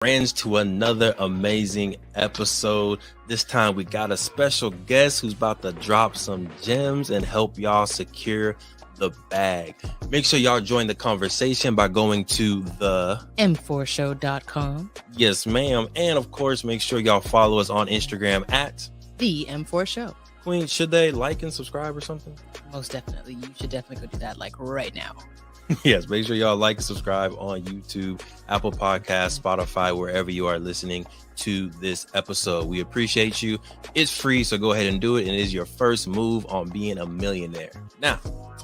friends, to another amazing episode. This time we got a special guest who's about to drop some gems and help y'all secure the bag. Make sure y'all join the conversation by going to the m4show.com. Yes, ma'am. And of course, make sure y'all follow us on Instagram at The M4 Show. Queen. Should they like and subscribe or something? Most definitely. You should definitely go do that like right now. Yes, make sure y'all like and subscribe on YouTube, Apple Podcasts, Spotify, wherever you are listening to this episode. We appreciate you. It's free, so go ahead and do it. And it is your first move on being a millionaire. Now,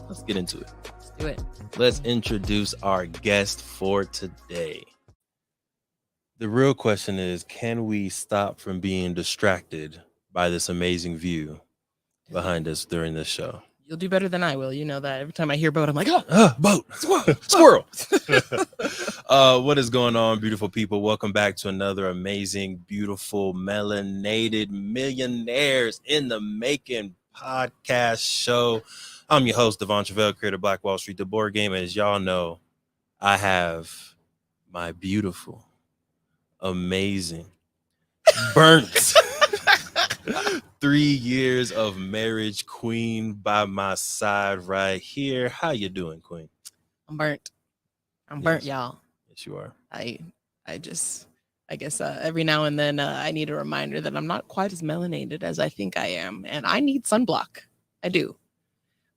let's get into it. Let's do it. Let's introduce our guest for today. The real question is, can we stop from being distracted by this amazing view behind us during this show? You'll do better than I will. You know that. Every time I hear boat, I'm like, oh, boat, squirrel. What is going on, beautiful people? Welcome back to another amazing, beautiful, melanated millionaires in the making podcast show. I'm your host, Truvel, creator of Black Wall Street, the board game. And as y'all know, I have my beautiful, amazing, burnt 3 years of marriage queen by my side right here. How you doing, Queen? I'm burnt. I'm burnt, y'all. Yes, you are. I guess every now and then I need a reminder that I'm not quite as melanated as I think I am. And I need sunblock. I do.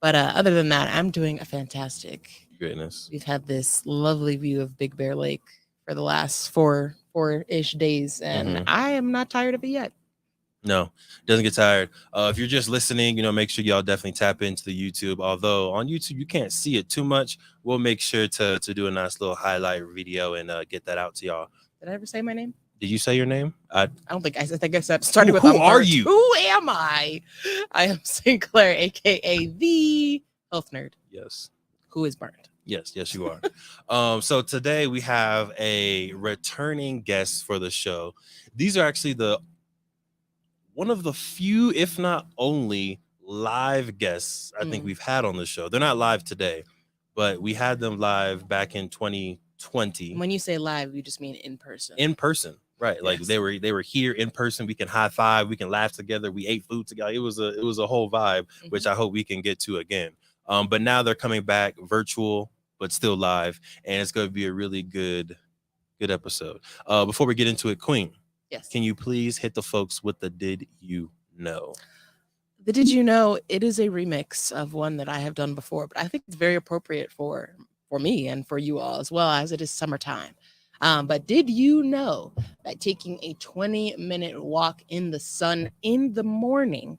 But other than that, I'm doing a fantastic. Goodness. We've had this lovely view of Big Bear Lake for the last four-ish days. And I am not tired of it yet. No, doesn't get tired. If you're just listening, make sure y'all definitely tap into the YouTube. Although on YouTube, you can't see it too much. We'll make sure to do a nice little highlight video and get that out to y'all. Did I ever say my name? Did you say your name? I think I said starting with who are you? Who am I? I am Sinclair, aka the health nerd. Yes. Who is burnt? Yes, you are. So today we have a returning guest for the show. These are actually one of the few, if not only, live guests I think we've had on the show. They're not live today, but we had them live back in 2020. When you say live, you just mean in person. In person, right? Yes. Like they were here in person. We can high five. We can laugh together. We ate food together. It was a whole vibe, which I hope we can get to again. But now they're coming back virtual, but still live, and it's going to be a really good episode. Before we get into it, Queen. Yes. Can you please hit the folks with the Did You Know? The Did You Know? It is a remix of one that I have done before, but I think it's very appropriate for me and for you all, as well as it is summertime. But did you know that taking a 20-minute walk in the sun in the morning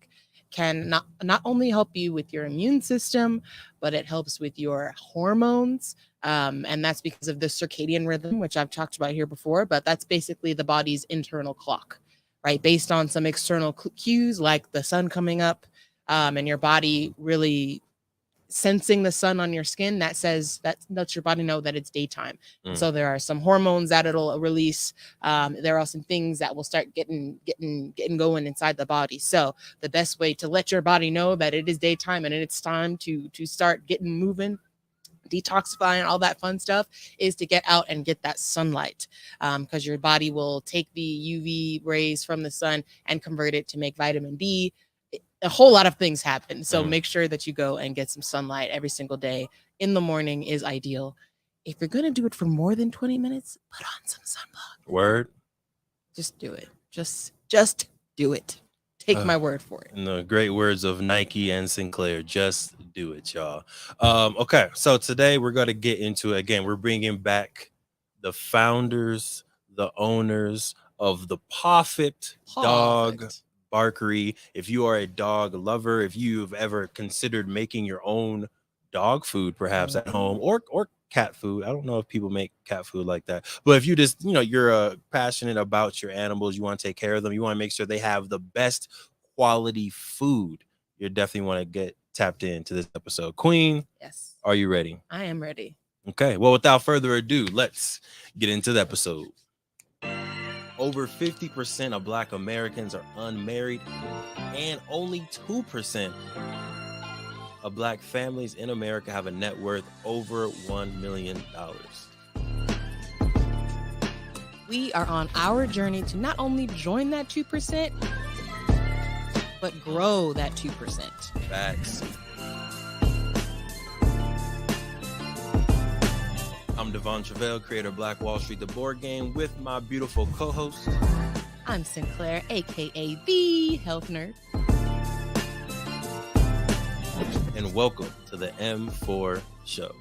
can not only help you with your immune system, but it helps with your hormones. And that's because of the circadian rhythm, which I've talked about here before, but that's basically the body's internal clock, right? Based on some external cues like the sun coming up and your body really sensing the sun on your skin, that lets your body know that it's daytime. So there are some hormones that it'll release. There are some things that will start getting going inside the body. So the best way to let your body know that it is daytime and it's time to start getting moving, detoxifying, all that fun stuff, is to get out and get that sunlight, because your body will take the UV rays from the sun and convert it to make vitamin D. A whole lot of things happen. So make sure that you go and get some sunlight every single day. In the morning is ideal. If you're going to do it for more than 20 minutes, put on some sunblock. Word. Just do it. Just do it. Take my word for it. In the great words of Nike and Sinclair, just do it, y'all. Okay, so today we're going to get into it again. We're bringing back the founders, the owners of the Pawfect Dog Barkery. If you are a dog lover, if you've ever considered making your own dog food, perhaps at home, or cat food. I don't know if people make cat food like that, but if you just, you're passionate about your animals, you want to take care of them, you want to make sure they have the best quality food, you definitely want to get tapped into this episode. Queen, yes, are you ready? I am ready. Okay, well, without further ado, let's get into the episode. Over 50% of Black Americans are unmarried, and only 2% of Black families in America have a net worth over $1 million. We are on our journey to not only join that 2%, but grow that 2%. Facts. I'm Devon Truvel, creator of Black Wall Street, the board game, with my beautiful co-host. I'm Sinclair, aka the Health Nerd. And welcome to the M4 Show.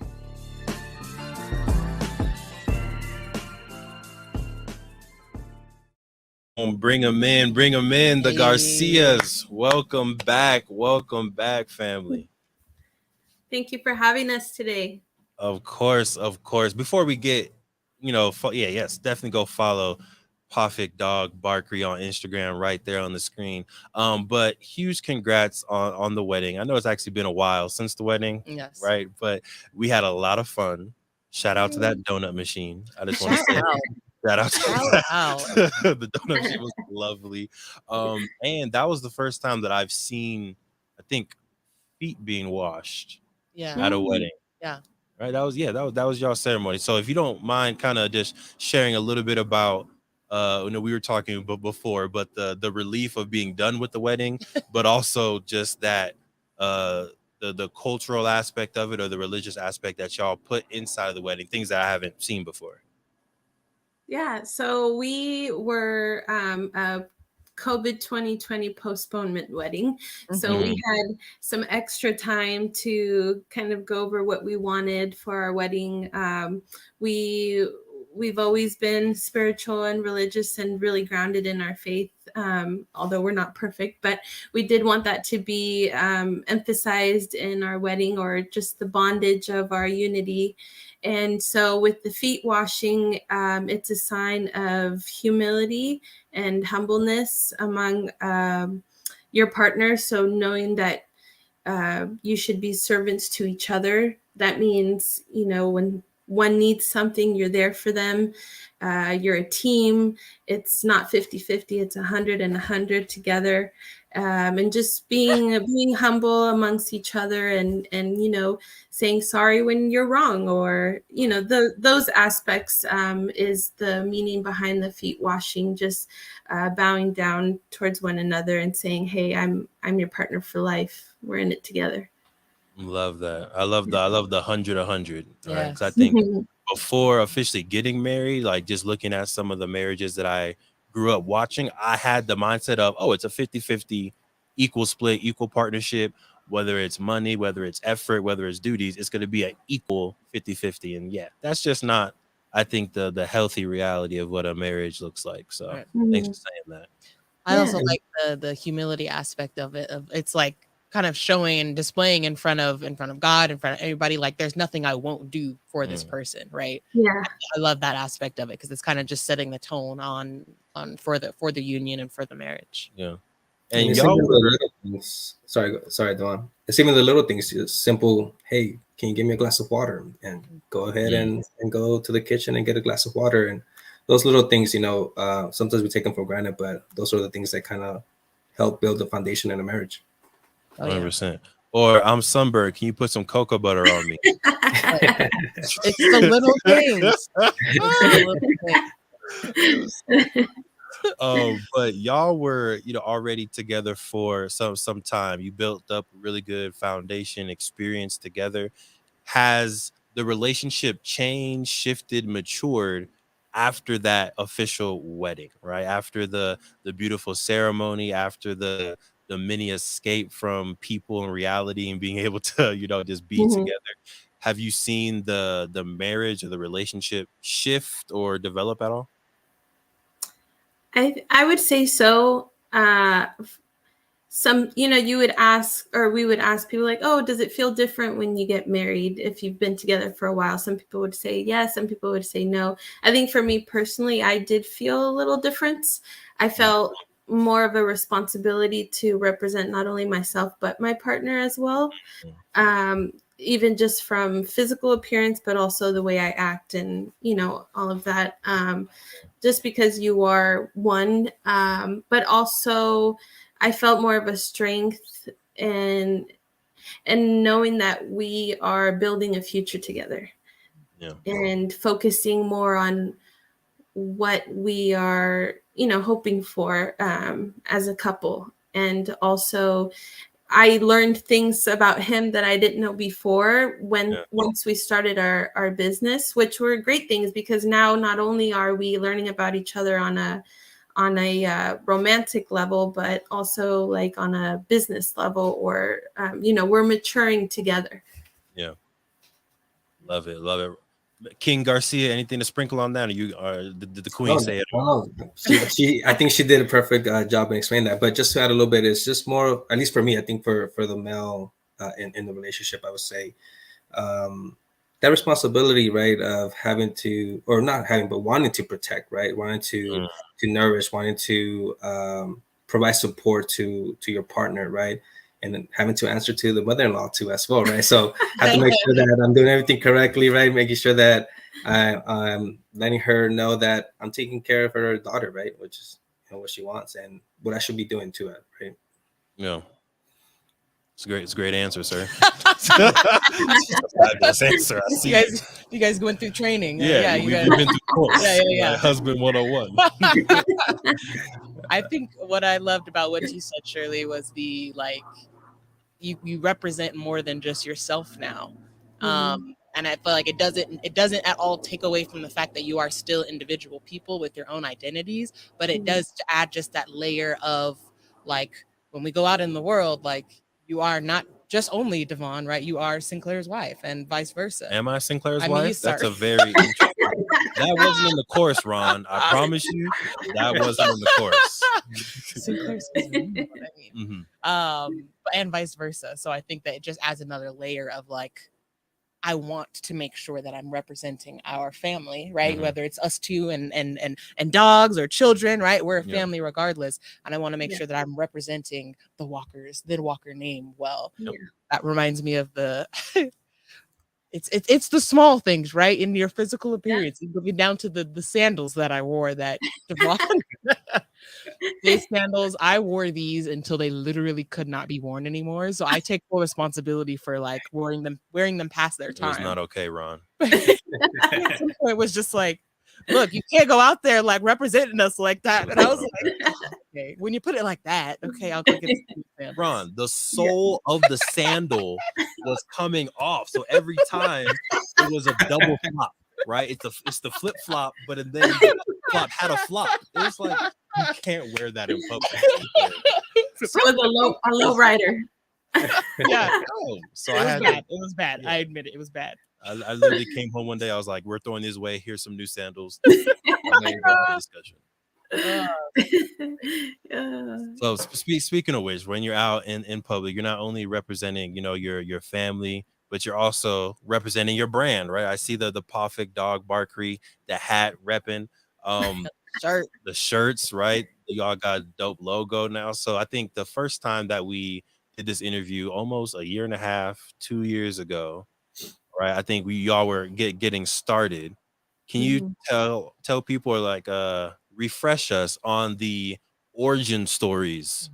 Bring them in, the Garcias. Welcome back, family. Thank you for having us today. Of course. Before we get, definitely go follow Pawfect Dog Barkery on Instagram right there on the screen. But huge congrats on the wedding. I know it's actually been a while since the wedding, Yes. right? But we had a lot of fun. Shout out to that donut machine. I just want to say shout out to the donut machine was lovely. And that was the first time that I've seen, I think, feet being washed at a wedding. Yeah. Right. That was y'all ceremony. So if you don't mind kind of just sharing a little bit about we were talking before, but the relief of being done with the wedding, but also just that the cultural aspect of it, or the religious aspect that y'all put inside of the wedding, things that I haven't seen before. Yeah, so we were a COVID 2020 postponement wedding. Mm-hmm. So we had some extra time to kind of go over what we wanted for our wedding. We've always been spiritual and religious and really grounded in our faith, although we're not perfect, but we did want that to be emphasized in our wedding, or just the bondage of our unity. And so with the feet washing, it's a sign of humility and humbleness among your partner. So knowing that you should be servants to each other. That means, when one needs something, you're there for them. You're a team. It's not 50-50, it's 100 and 100 together. And just being humble amongst each other, and saying sorry when you're wrong, or those aspects is the meaning behind the feet washing. Just bowing down towards one another and saying, hey, I'm your partner for life. We're in it together. Love that. I love the 100 100. Yes. Right? Because I think before officially getting married, like just looking at some of the marriages that I grew up watching, I had the mindset of, it's a 50-50 equal split, equal partnership, whether it's money, whether it's effort, whether it's duties, it's going to be an equal 50-50. And yeah, that's just not, I think, the healthy reality of what a marriage looks like. So thanks for saying that. I also like the humility aspect of it. It's like kind of showing and displaying in front of God, in front of everybody, like there's nothing I won't do for this person, right? Yeah, I love that aspect of it, because it's kind of just setting the tone on for the union and for the marriage. Yeah, and y'all were the little things. Sorry, Dawn. It's even the little things. Just simple. Hey, can you give me a glass of water? And go ahead and go to the kitchen and get a glass of water. And those little things, sometimes we take them for granted, but those are the things that kind of help build the foundation in a marriage. 100%. Or I'm sunburned. Can you put some cocoa butter on me? It's the little things. But y'all were, already together for some time. You built up a really good foundation, experience together. Has the relationship changed, shifted, matured after that official wedding, right? After the beautiful ceremony, after the mini escape from people and reality, and being able to, just be together. Have you seen the marriage or the relationship shift or develop at all? I would say so. Some, you would ask, or we would ask people like, oh, does it feel different when you get married if you've been together for a while? Some people would say yes, some people would say no. I think for me personally, I did feel a little difference. I felt more of a responsibility to represent not only myself, but my partner as well. Even just from physical appearance, but also the way I act and, all of that. Just because you are one, but also I felt more of a strength and knowing that we are building a future together, and focusing more on what we are, hoping for as a couple. And also, I learned things about him that I didn't know before once we started our business, which were great things, because now not only are we learning about each other on a romantic level, but also like on a business level, or we're maturing together. Yeah, love it. King Garcia, anything to sprinkle on that? Or did the queen say it? She I think she did a perfect job in explaining that. But just to add a little bit, it's just more, at least for me, I think for the male in the relationship, I would say that responsibility, right, of having to, or not having, but wanting to protect, right, wanting to nourish, wanting to provide support to your partner, right, and then having to answer to the mother-in-law too as well, right? So I have to make sure that I'm doing everything correctly, right? Making sure that I'm letting her know that I'm taking care of her daughter, right? Which is what she wants and what I should be doing to it, right? Yeah. It's great. It's a great answer, sir. Fabulous answer. I see you guys went through training. Yeah, you we've guys, been through course. Yeah. Husband 101. I think what I loved about what you said, Shirley, was the you represent more than just yourself now. And I feel like it doesn't at all take away from the fact that you are still individual people with your own identities, but it does to add just that layer of like, when we go out in the world, like, you are not just only Devon, right? You are Sinclair's wife and vice versa. Am I Sinclair's I mean, wife? That's a very interesting. That wasn't in the course, Ron. I promise you, that wasn't in the course. Sinclair's husband, you know what I mean? And vice versa. So I think that it just adds another layer of like, I want to make sure that I'm representing our family, right? Whether it's us two and dogs or children, right? We're a family regardless. And I want to make sure that I'm representing the Walker name well. That reminds me of the it's the small things, right? In your physical appearance. It be down to the sandals that I wore that these sandals, I wore these until they literally could not be worn anymore. So I take full responsibility for like wearing them past their time. It was not okay, Ron. It was just like, look, you can't go out there like representing us like that. And I was like, okay, when you put it like that, okay, I'll go get some sandals. Ron, the sole of the sandal was coming off. So every time it was a double flop, right? It's the flip flop, but then the flop had a flop. It was like, you can't wear that in public. It was a low rider. Yeah. So it was bad. I admit it. It was bad. I literally came home one day. I was like, we're throwing these away. Here's some new sandals. Discussion. So speaking of which, when you're out in public, you're not only representing, your family, but you're also representing your brand, right? I see the Pawfect Dog Barkery, the hat repping, the shirts, right? Y'all got a dope logo now. So I think the first time that we did this interview, almost a year and a half, 2 years ago, right? I think y'all were getting started. Can you tell people, or like refresh us on the origin stories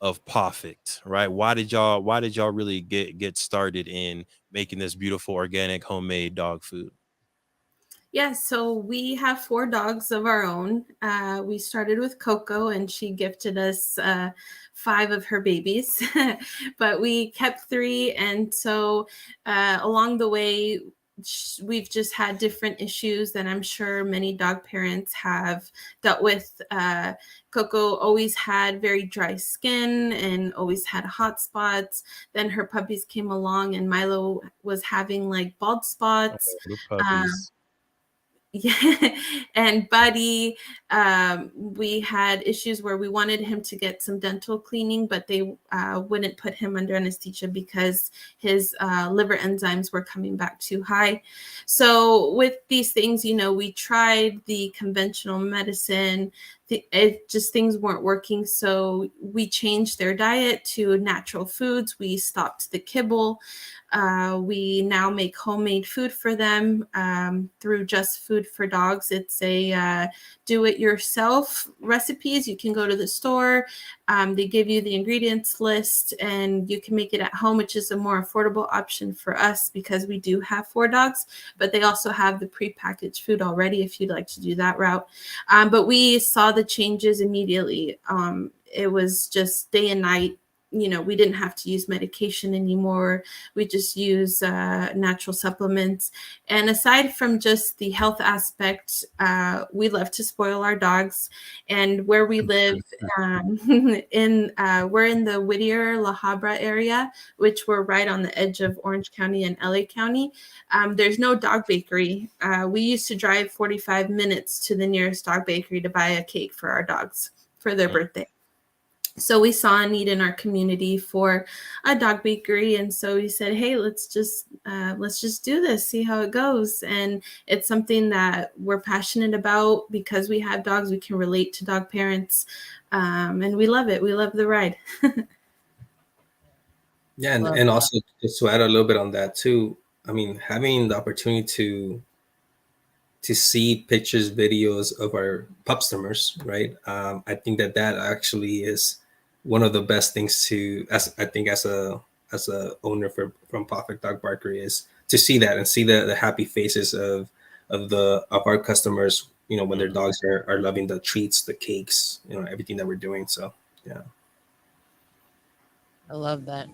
of Pawfect, right? Why did y'all really get started in making this beautiful organic homemade dog food? Yeah, so we have 4 dogs of our own. We started with Coco, and she gifted us 5 of her babies, but we kept 3. And so along the way, we've just had different issues that I'm sure many dog parents have dealt with. Coco always had very dry skin and always had hot spots. Then her puppies came along, and Milo was having like bald spots. Yeah, and Buddy, we had issues where we wanted him to get some dental cleaning, but they wouldn't put him under anesthesia because his liver enzymes were coming back too high. So with these things, we tried the conventional medicine. Things weren't working. So we changed their diet to natural foods. We stopped the kibble. We now make homemade food for them through Just Food for Dogs. It's a do-it-yourself recipes. You can go to the store. They give you the ingredients list, and you can make it at home, which is a more affordable option for us because we do have 4 dogs. But they also have the prepackaged food already if you'd like to do that route. But we saw the changes immediately. It was just day and night. We didn't have to use medication anymore. We just use natural supplements. And aside from just the health aspect, we love to spoil our dogs. And where we live, we're in the Whittier, La Habra area, which we're right on the edge of Orange County and LA County. There's no dog bakery. We used to drive 45 minutes to the nearest dog bakery to buy a cake for our dogs for their birthday. So we saw a need in our community for a dog bakery, and so we said, "Hey, let's just do this, see how it goes." And it's something that we're passionate about because we have dogs. We can relate to dog parents, and we love it. We love the ride. Yeah, and also just to add a little bit on that too. I mean, having the opportunity to see pictures, videos of our pupstomers, right? I think that actually is one of the best things as a owner from Pawfect Dog Barkery, is to see that and see the happy faces of our customers, when their dogs are loving the treats, the cakes, everything that we're doing. So yeah. I love that.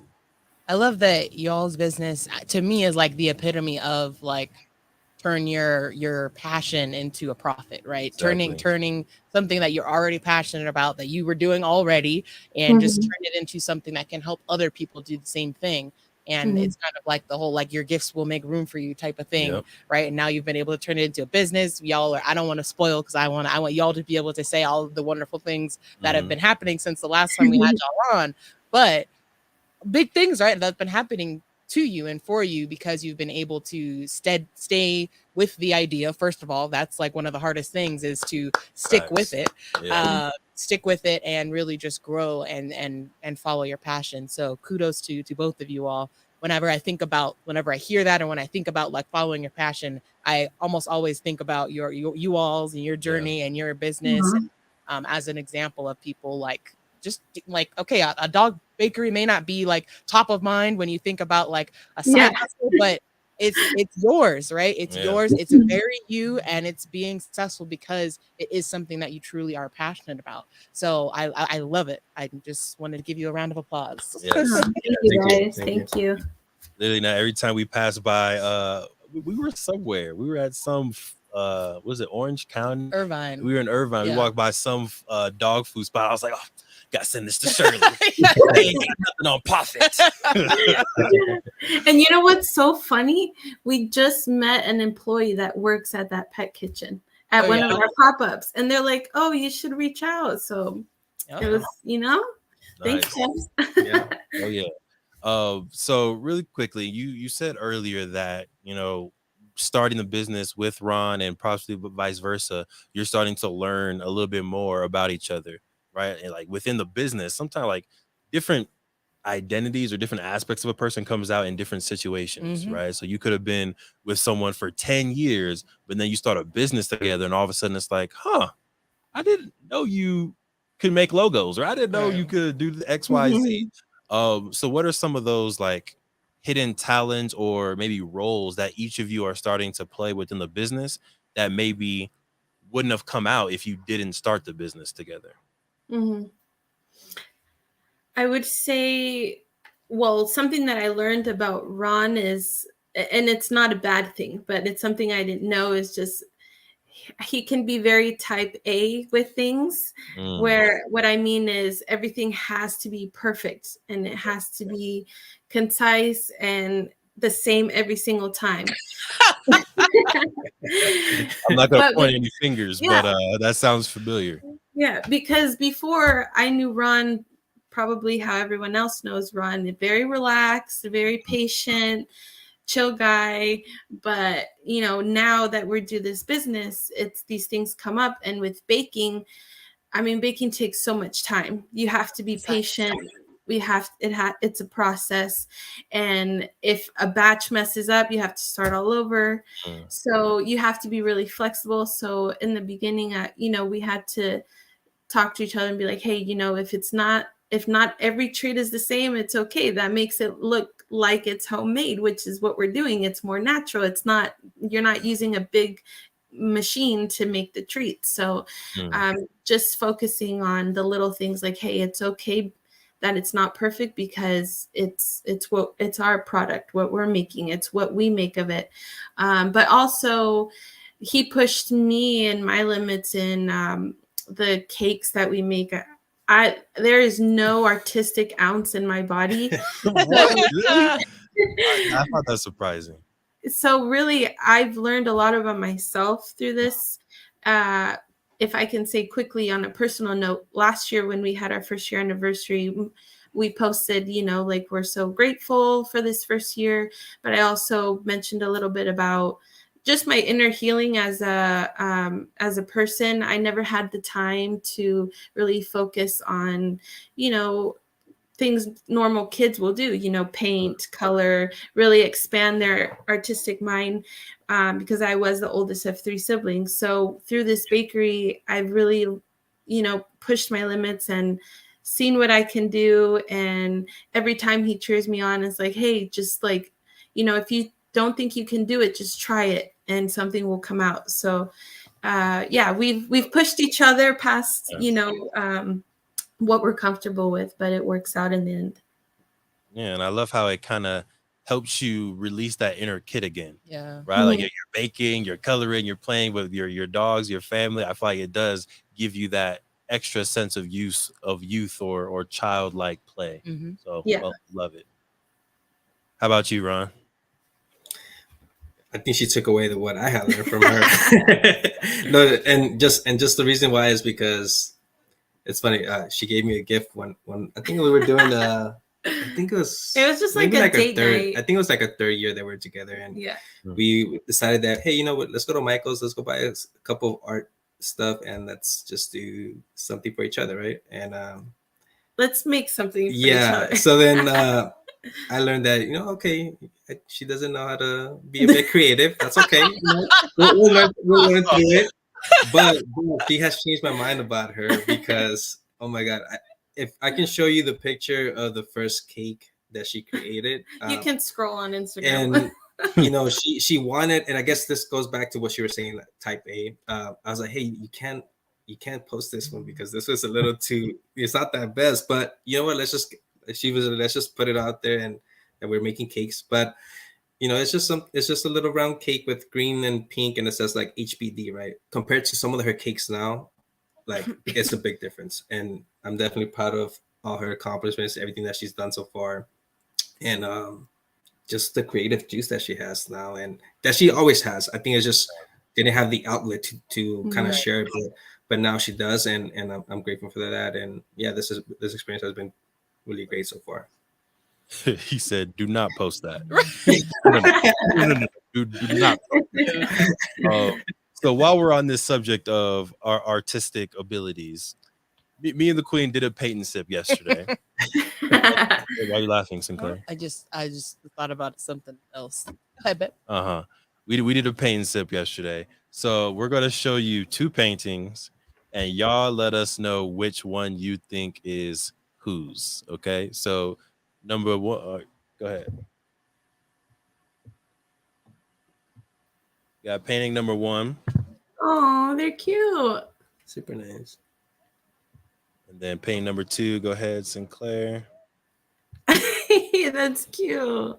I love that y'all's business to me is like the epitome of like turn your passion into a profit, right? Exactly. Turning something that you're already passionate about, that you were doing already, and just turn it into something that can help other people do the same thing. And it's kind of like the whole, like, your gifts will make room for you type of thing. Right. And now you've been able to turn it into a business. Y'all I don't want to spoil, because I want y'all to be able to say all of the wonderful things that have been happening since the last time we had y'all on. But big things, right, that's been happening to you and for you because you've been able to stay with the idea. First of all, that's like one of the hardest things, is to stick with it. Stick with it and really just grow and follow your passion. So kudos to both of you all. Whenever I hear that, and when I think about like following your passion, I almost always think about you all's and your journey and your business as an example of people like, just like, okay, a dog bakery may not be like top of mind when you think about like a side hustle, but it's yours, right? It's yours. It's very you, and it's being successful because it is something that you truly are passionate about. So I love it. I just wanted to give you a round of applause. Yes. Thank you guys. Thank you. Literally, now every time we pass by, we were somewhere. We were at some was it Orange County? Irvine. We were in Irvine. We walked by some dog food spot. I was like, oh, gotta send this to Shirley. I ain't got nothing on Pawfect. And you know what's so funny? We just met an employee that works at that pet kitchen at one of our pop-ups, and they're like, "Oh, you should reach out." So it was, thanks, James. Oh yeah. So really quickly, you said earlier that starting the business with Ron and possibly vice versa, you're starting to learn a little bit more about each other, right? And like within the business, sometimes like different identities or different aspects of a person comes out in different situations, right? So you could have been with someone for 10 years, but then you start a business together, and all of a sudden it's like, I didn't know you could make logos, or I didn't know you could do the XYZ. So what are some of those like hidden talents or maybe roles that each of you are starting to play within the business that maybe wouldn't have come out if you didn't start the business together? I would say, well, something that I learned about Ron is, and it's not a bad thing, but it's something I didn't know, is just he can be very type A with things, where what I mean is everything has to be perfect, and it has to be concise and the same every single time. I'm not going to point any fingers, but that sounds familiar. Yeah, because before I knew Ron, probably how everyone else knows Ron, very relaxed, very patient, chill guy. But now that we do this business, it's these things come up. And with baking, I mean, baking takes so much time. You have to be patient. it's a process, and if a batch messes up, you have to start all over. So you have to be really flexible. So in the beginning, we had to talk to each other and be like, hey, if not every treat is the same, it's okay. That makes it look like it's homemade, which is what we're doing. It's more natural. You're not using a big machine to make the treat. So just focusing on the little things like, hey, it's okay that it's not perfect, because it's our product, what we're making, it's what we make of it. But also he pushed me and my limits in the cakes that we make. There is no artistic ounce in my body. I thought that's surprising. So really, I've learned a lot about myself through this. If I can say quickly on a personal note, last year when we had our first year anniversary, we posted, like, we're so grateful for this first year. But I also mentioned a little bit about just my inner healing as a person. I never had the time to really focus on, things normal kids will do, paint, color, really expand their artistic mind, because I was the oldest of 3 siblings. So through this bakery, I've really, pushed my limits and seen what I can do. And every time he cheers me on, it's like, hey, just like, if you don't think you can do it, just try it and something will come out. So we've pushed each other past, what we're comfortable with, but it works out in the end. Yeah, and I love how it kind of helps you release that inner kid again. Yeah. Right? Like you're baking, you're coloring, you're playing with your dogs, your family. I feel like it does give you that extra sense of youth or childlike play. So love it. How about you, Ron? I think she took away what I had learned from her. No, and just the reason why is because it's funny. She gave me a gift when I think we were doing I think it was just like a date night. I think it was like a 3rd year that we're together, and we decided that, hey, you know what? Let's go to Michael's. Let's go buy a couple of art stuff, and let's just do something for each other, right? And let's make something for each other. So then I learned that, okay, she doesn't know how to be a bit creative. That's okay. We'll learn through it. But she has changed my mind about her, because, oh my God, if I can show you the picture of the first cake that she created. You can scroll on Instagram. And, she wanted, and I guess this goes back to what you were saying, type A. I was like, hey, you can't post this one because this was a little too, it's not that best, but you know what? Let's just put it out there, and we're making cakes. But it's just a little round cake with green and pink, and it says like HBD, right? Compared to some of her cakes now, like it's a big difference. And I'm definitely proud of all her accomplishments, everything that she's done so far, and just the creative juice that she has now, and that she always has. I think it's just didn't have the outlet to kind of share it, but now she does, and I'm grateful for that. And yeah, this experience has been really great so far. He said, "Do not post that." No. Do not post that. So while we're on this subject of our artistic abilities, me and the Queen did a paint and sip yesterday. Why are you laughing, Sinclair? I just thought about something else. I bet. We did a paint and sip yesterday. So we're gonna show you 2 paintings, and y'all let us know which one you think is whose. Okay, so number 1, go ahead. Got painting number 1. Oh, they're cute. Super nice. And then painting number 2. Go ahead, Sinclair. That's cute.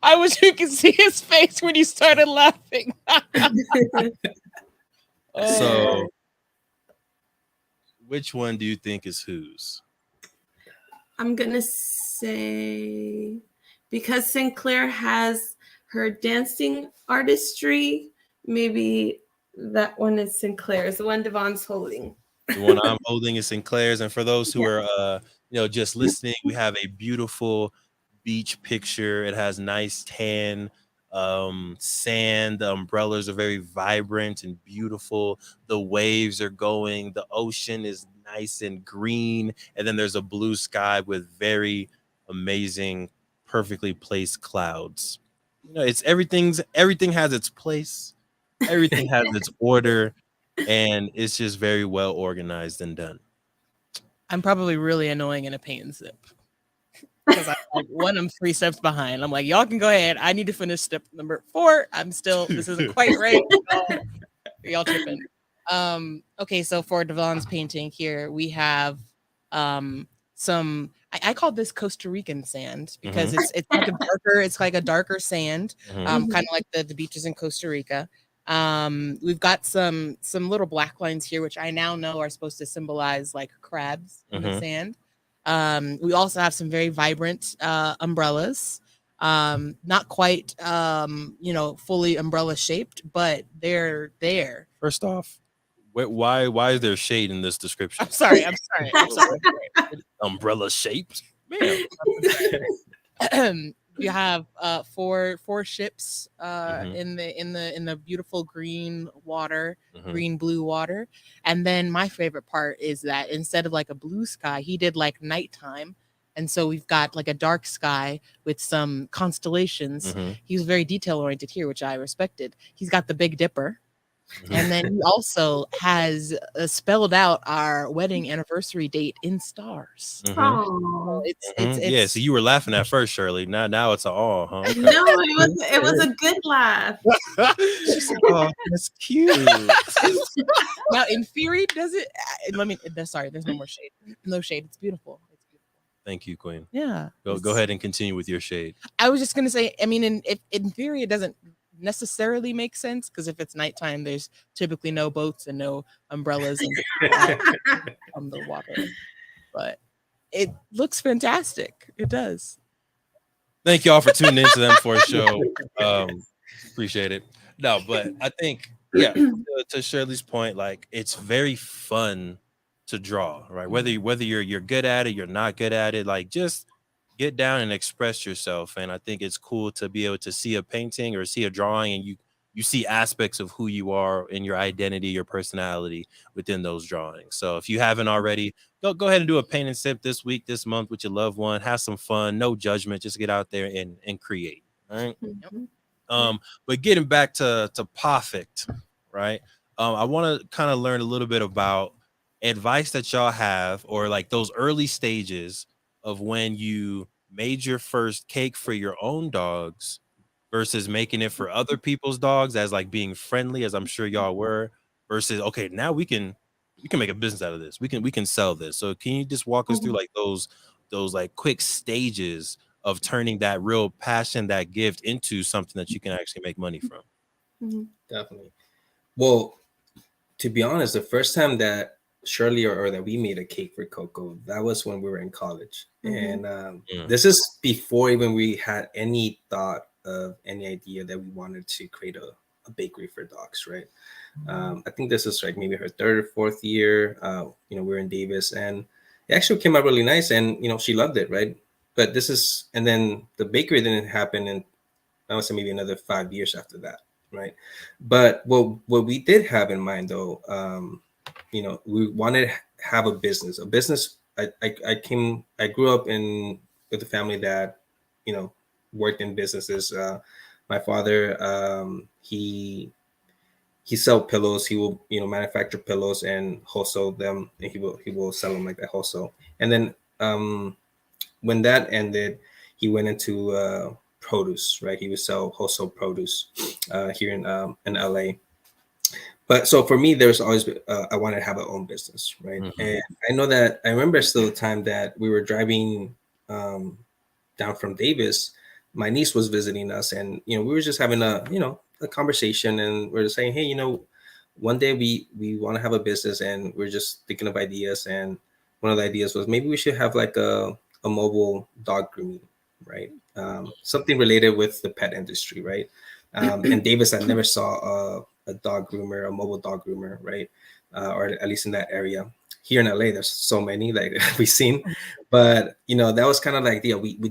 I wish you could see his face when you started laughing. So, which one do you think is whose? I'm gonna say, because Sinclair has her dancing artistry, maybe that one is Sinclair's. The one Devon's holding. The one I'm holding is Sinclair's. And for those who are just listening, we have a beautiful beach picture. It has nice tan sand. The umbrellas are very vibrant and beautiful. The waves are going. The ocean is nice and green, and then there's a blue sky with very amazing, perfectly placed clouds. You know, it's everything has its place, everything has its order, and it's just very well organized and done. I'm probably really annoying in a paint and sip because I'm like I'm 3 steps behind. I'm like, y'all can go ahead. I need to finish step number 4. This isn't quite right. Y'all tripping. Okay, so for Devon's painting here, we have some I call this Costa Rican sand because it's like a darker sand, kind of like the beaches in Costa Rica. We've got some little black lines here, which I now know are supposed to symbolize like crabs in the sand. We also have some very vibrant umbrellas. Not quite fully umbrella shaped, but they're there. First off, why is there shade in this description? I'm sorry. Umbrella shaped? Man. You have 4 ships in the beautiful green water, green blue water. And then my favorite part is that instead of like a blue sky, he did like nighttime. And so we've got like a dark sky with some constellations. He was very detail oriented here, which I respected. He's got the Big Dipper. And then he also has spelled out our wedding anniversary date in stars. Oh, it's yeah. So you were laughing at first, Shirley. Now it's all, huh? Okay. No, it was a good laugh. She's like, oh, that's cute. Now, in theory, does it? Sorry, there's no more shade. No shade. It's beautiful. Thank you, Queen. Yeah. Go ahead and continue with your shade. I was just gonna say. I mean, in theory, it doesn't necessarily make sense because if it's nighttime, there's typically no boats and no umbrellas on the water. But it looks fantastic. It does. Thank y'all for tuning into them for a show. Appreciate it. No, but I think to Shirley's point, like it's very fun to draw, right? Whether you're good at it, you're not good at it, like just get down and express yourself. And I think it's cool to be able to see a painting or see a drawing and you see aspects of who you are and your identity, your personality within those drawings. So if you haven't already, go ahead and do a paint and sip this week, this month with your loved one. Have some fun, no judgment. Just get out there and create. All right. But getting back to Pawfect, right? I want to kind of learn a little bit about advice that y'all have or like those early stages of when you made your first cake for your own dogs versus making it for other people's dogs as like being friendly, as I'm sure y'all were, versus okay, now we can make a business out of this. We can sell this. So can you just walk us through like those like quick stages of turning that real passion, that gift into something that you can actually make money from? Definitely. Well, to be honest, the first time that Shirley or that we made a cake for Coco, that was when we were in college. And this is before even we had any thought of any idea that we wanted to create a bakery for dogs, right? I think this is like maybe her 3rd or 4th year. We were in Davis and it actually came out really nice and she loved it, right? But and then the bakery didn't happen in I would say maybe another 5 years after that, right? But what we did have in mind though, we wanted to have a business. I grew up with a family that, worked in businesses. My father, he sell pillows. He will, manufacture pillows and wholesale them, and he will sell them like that wholesale. And then when that ended, he went into produce, right? He would sell wholesale produce here in LA. But so for me, there's always I wanted to have my own business, right? And I remember still the time that we were driving down from Davis. My niece was visiting us, and we were just having a conversation, and we are just saying, hey, one day we want to have a business, and we're just thinking of ideas. And one of the ideas was maybe we should have like a mobile dog grooming, right? Something related with the pet industry, right? And Davis, I never saw a dog groomer, a mobile dog groomer, right? Or at least in that area. Here in LA, there's so many like we've seen, but that was kind of like we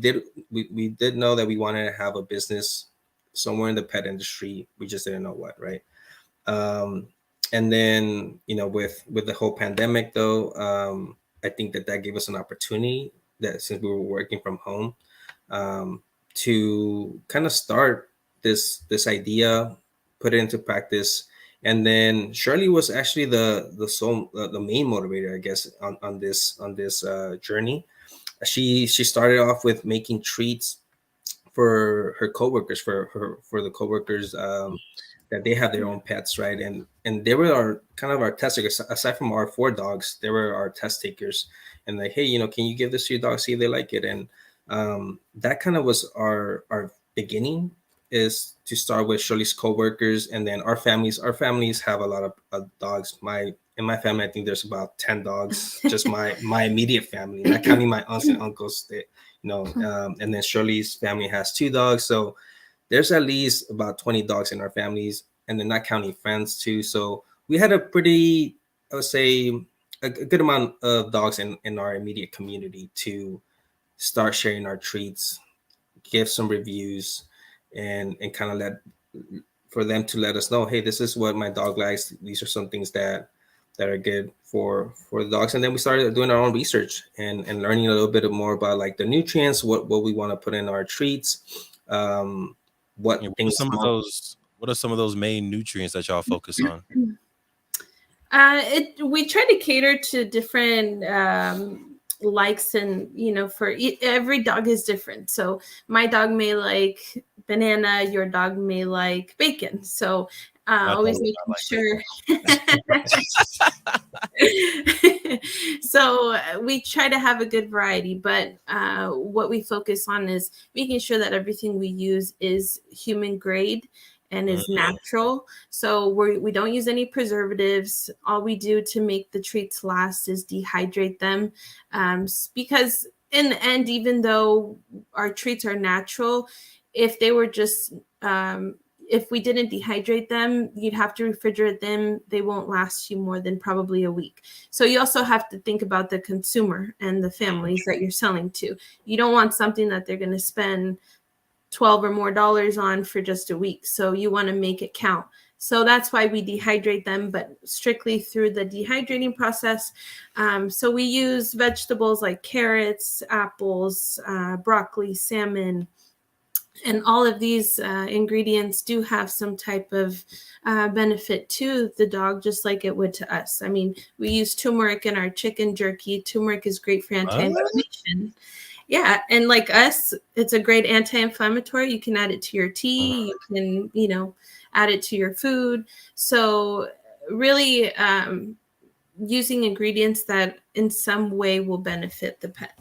did know that we wanted to have a business somewhere in the pet industry. We just didn't know what, right? And then, with the whole pandemic though, I think that gave us an opportunity, that since we were working from home, to kind of start this idea, put it into practice. And then Shirley was actually the main motivator, I guess, on this journey. She started off with making treats for her coworkers, for the coworkers, that they have their own pets, right? And they were our kind of our test takers. Aside from our 4 dogs, they were our test takers. And like, hey, can you give this to your dog, see if they like it? And that kind of was our beginning, is to start with Shirley's coworkers, and then our families. Our families have a lot of dogs. In my family, I think there's about 10 dogs. Just my immediate family, not counting my aunts and uncles. And then Shirley's family has 2 dogs. So there's at least about 20 dogs in our families, and then not counting friends too. So we had a pretty, I would say, a good amount of dogs in our immediate community to start sharing our treats, give some reviews, and kind of for them to let us know, hey, this is what my dog likes. These are some things that are good for the dogs. And then we started doing our own research and learning a little bit more about like the nutrients, what we want to put in our treats, what things. What are some of those main nutrients that y'all focus on? We try to cater to different likes, and for every dog is different. So my dog may like banana, your dog may like bacon. So always making sure. So we try to have a good variety, but what we focus on is making sure that everything we use is human grade and is natural. So we don't use any preservatives. All we do to make the treats last is dehydrate them, because in the end, even though our treats are natural, if they were just if we didn't dehydrate them, you'd have to refrigerate them. They won't last you more than probably a week. So you also have to think about the consumer and the families that you're selling to. You don't want something that they're going to spend $12 or more on for just a week. So you want to make it count. So that's why we dehydrate them, but strictly through the dehydrating process. So we use vegetables like carrots, apples, broccoli, salmon, and all of these ingredients do have some type of benefit to the dog, just like it would to us. I mean, we use turmeric in our chicken jerky. Turmeric is great for anti-inflammation. Yeah, and like us, it's a great anti-inflammatory. You can add it to your tea. You can, add it to your food. So really using ingredients that in some way will benefit the pet.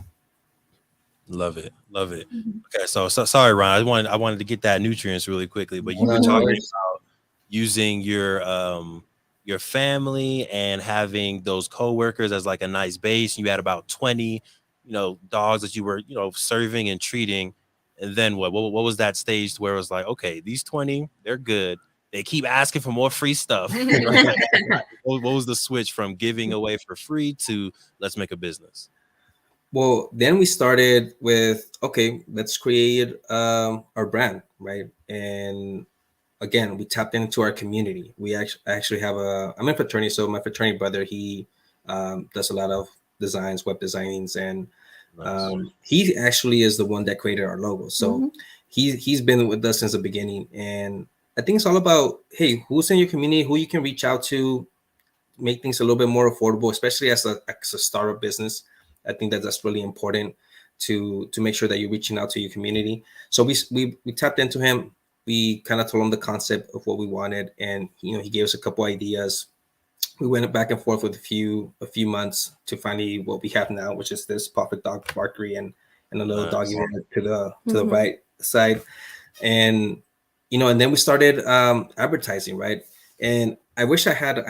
Love it. Okay, so sorry, Ron. I wanted to get that nutrients really quickly, but you were talking about using your family and having those coworkers as like a nice base. You had about 20, dogs that you were, serving and treating. And then what was that stage where it was like, okay, these 20, they're good. They keep asking for more free stuff. What was the switch from giving away for free to let's make a business? Well, then we started with, okay, let's create our brand, right? And again, we tapped into our community. We actually have I'm in fraternity, so my fraternity brother, he does a lot of designs, web designs, and he actually is the one that created our logo. So he's been with us since the beginning. And I think it's all about, hey, who's in your community, who you can reach out to, make things a little bit more affordable, especially as a startup business. I think that's really important to make sure that you're reaching out to your community. So we tapped into him. We kind of told him the concept of what we wanted, and he gave us a couple ideas. We went back and forth with a few months to finally what we have now, which is this Pawfect Dog Barkery and a little doggy to the right side, and and then we started advertising, right? And I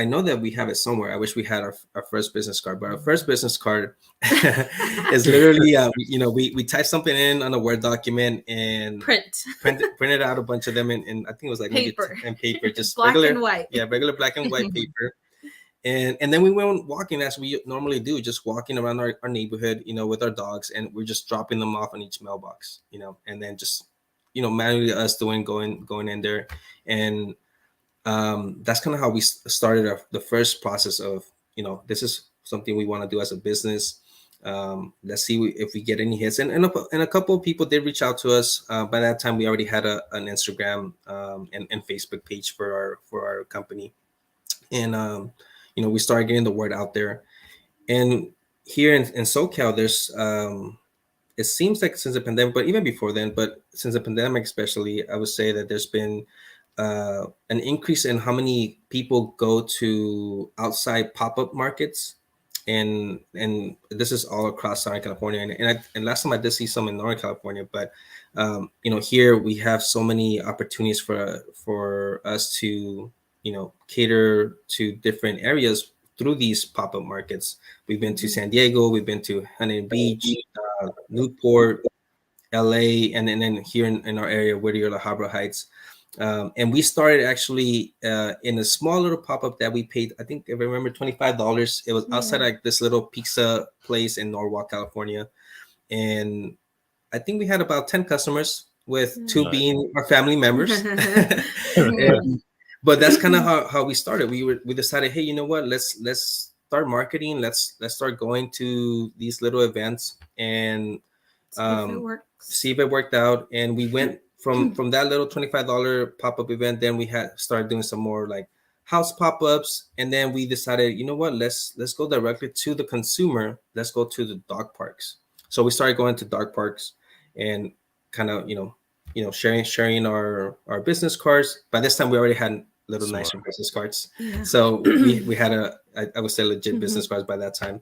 know that we have it somewhere. I wish we had our first business card, but our first business card is literally, we type something in on a Word document and printed out a bunch of them. And I think it was like paper, just black regular, and white. Yeah, regular black and white paper. And then we went walking as we normally do, just walking around our neighborhood, with our dogs, and we're just dropping them off on each mailbox, and then just, manually us going in there. And that's kind of how we started the first process of, this is something we want to do as a business. Let's see if we get any hits. And a couple of people did reach out to us. By that time, we already had an Instagram and Facebook page for our company. And, we started getting the word out there. And here in SoCal, there's, it seems like since the pandemic, but even before then, but since the pandemic especially, I would say that there's been an increase in how many people go to outside pop-up markets, and this is all across Southern California, and last time I did see some in Northern California, but here we have so many opportunities for us to cater to different areas through these pop-up markets. We've been to San Diego, we've been to Huntington Beach, Newport, LA, and then here in our area, Whittier, La Habra Heights. And we started actually in a small little pop-up that we paid, I think, if I remember, $25. It was outside like this little pizza place in Norwalk, California. And I think we had about 10 customers, with 2 being our family members. But that's kind of how we started. We decided, hey, you know what? Let's start marketing. Let's start going to these little events and see if it worked out. And we went from that little $25 pop-up event. Then we had started doing some more like house pop-ups, and then we decided, you know what? Let's go directly to the consumer. Let's go to the dog parks. So we started going to dog parks and kind of sharing our business cards. By this time, we already had little nicer business cards. So we had I would say legit business cards by that time.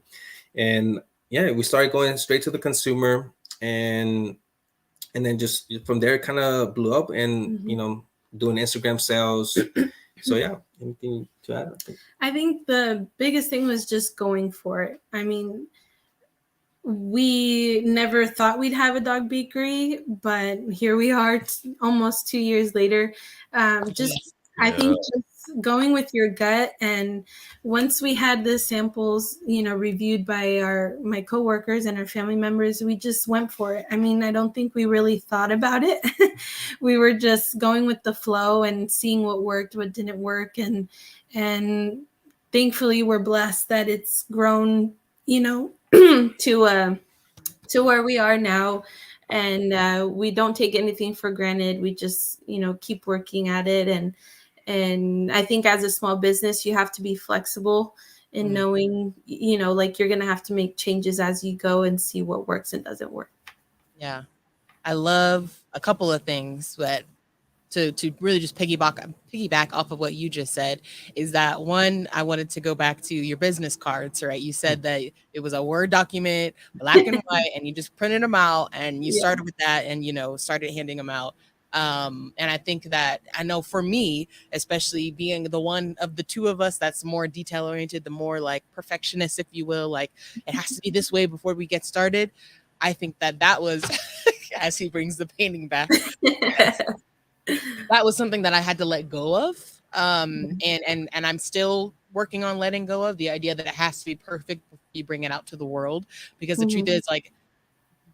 And we started going straight to the consumer, and then just from there kind of blew up, and doing Instagram sales. So anything to add? I think the biggest thing was just going for it. I mean, we never thought we'd have a dog bakery, but here we are almost 2 years later. I think just going with your gut, and once we had the samples, reviewed by my coworkers and our family members, we just went for it. I mean, I don't think we really thought about it. We were just going with the flow and seeing what worked, what didn't work, and thankfully we're blessed that it's grown, to where we are now. And we don't take anything for granted. We just, keep working at it. And I think as a small business, you have to be flexible in knowing, like you're going to have to make changes as you go and see what works and doesn't work. Yeah. I love a couple of things, but to really just piggyback off of what you just said is that, one, I wanted to go back to your business cards, right? You said that it was a Word document, black and white, and you just printed them out, and you started with that and, started handing them out. And I think that, I know for me, especially being the one of the two of us that's more detail oriented, the more like perfectionist, if you will, like it has to be this way before we get started. I think that was, as he brings the painting back, that was something that I had to let go of. And I'm still working on letting go of the idea that it has to be perfect before you bring it out to the world, because the truth is, like,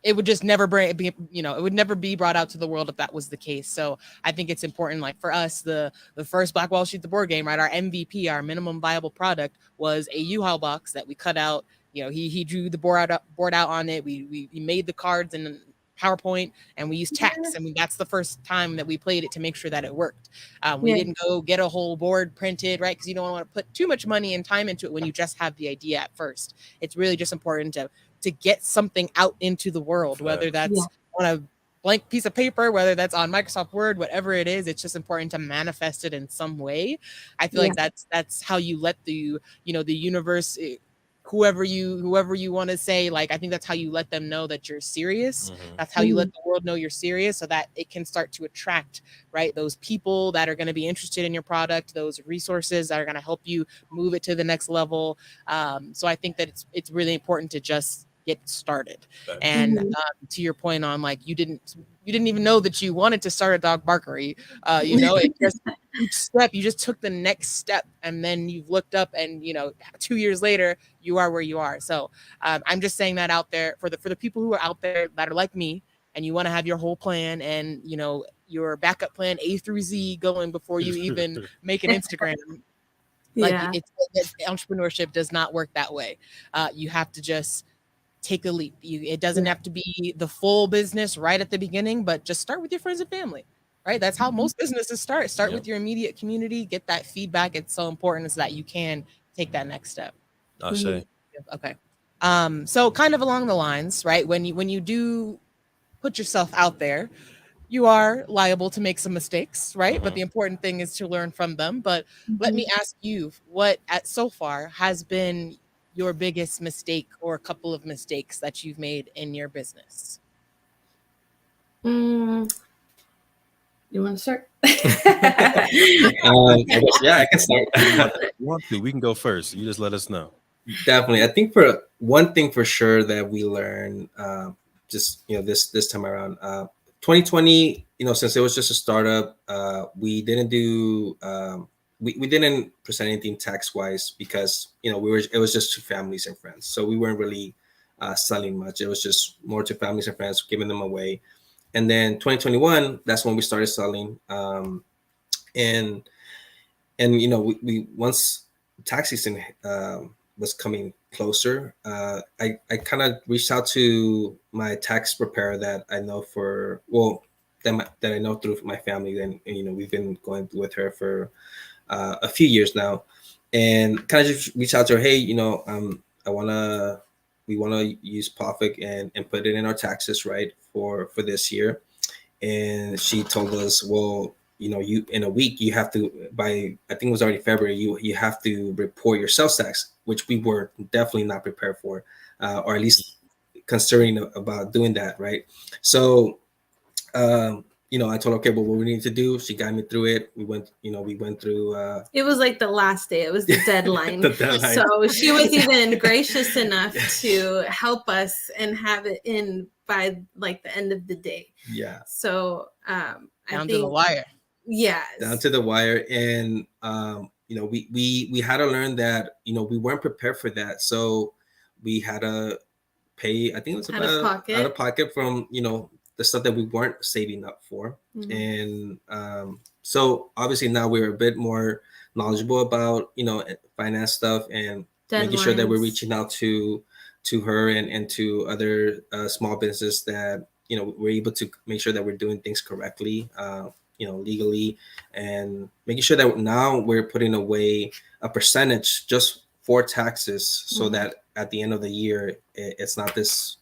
it would just never it would never be brought out to the world if that was the case. So I think it's important, like for us, the first Black Wall Street, the board game, right? Our MVP, our minimum viable product, was a U-Haul box that we cut out. He drew the board out on it. We made the cards and PowerPoint, and we used text. I mean, that's the first time that we played it to make sure that it worked. We didn't go get a whole board printed, right? Because you don't want to put too much money and time into it when you just have the idea at first. It's really just important to get something out into the world, whether that's on a blank piece of paper, whether that's on Microsoft Word, whatever it is. It's just important to manifest it in some way. I feel like that's how you let the universe, whoever you want to say, like, I think that's how you let them know that you're serious. That's how you let the world know you're serious, so that it can start to attract, right, those people that are going to be interested in your product, those resources that are going to help you move it to the next level. So I think that it's really important to just get started. And to your point on, like, you didn't even know that you wanted to start a dog barkery. It just each step, you just took the next step, and then you've looked up, and 2 years later you are where you are. So I'm just saying that out there for the people who are out there that are like me, and you want to have your whole plan and, you know, your backup plan A through Z going before you even make an Instagram. Like Yeah. Entrepreneurship does not work that way. You have to just take a leap. It doesn't have to be the full business right at the beginning, but just start with your friends and family, right? That's how most businesses start. Start with your immediate community, get that feedback. It's so important so that you can take that next step. I say. Okay. So kind of along the lines, right? When you do put yourself out there, you are liable to make some mistakes, right? But the important thing is to learn from them. But let me ask you, what so far has been your biggest mistake or a couple of mistakes that you've made in your business? You want to start? I guess, yeah, I can start. If you want to, we can go first. You just let us know. Definitely. I think for one thing for sure that we learned, just, you know, this time around, 2020, you know, since it was just a startup, we didn't do, we didn't present anything tax wise because, you know, it was just to families and friends. So we weren't really selling much. It was just more to families and friends, giving them away. And then 2021, that's when we started selling. And you know, we once tax season was coming closer, I kind of reached out to my tax preparer that I know that I know through my family, and you know, we've been going with her for a few years now, and kind of just reach out to her. Hey, you know, we wanna use Pawfect and put it in our taxes, right, for this year. And she told us, well, you know, you in a week you have to, by I think it was already February, you have to report your sales tax, which we were definitely not prepared for, or at least considering about doing that, right? So you know, I told her, okay, well, what we need to do, she got me through it. We went through It was like the last day. It was the deadline. the deadline. So she was even gracious enough to help us and have it in by like the end of the day. Yeah. So down to the wire. Yes. Down to the wire. And you know, we had to learn that, you know, we weren't prepared for that. So we had to pay, I think it was about out of pocket from, you know, the stuff that we weren't saving up for. And so obviously now we're a bit more knowledgeable about, you know, finance stuff and making sure that we're reaching out to her and to other small businesses that, you know, we're able to make sure that we're doing things correctly, you know, legally, and making sure that now we're putting away a percentage just for taxes, so that at the end of the year, it's not this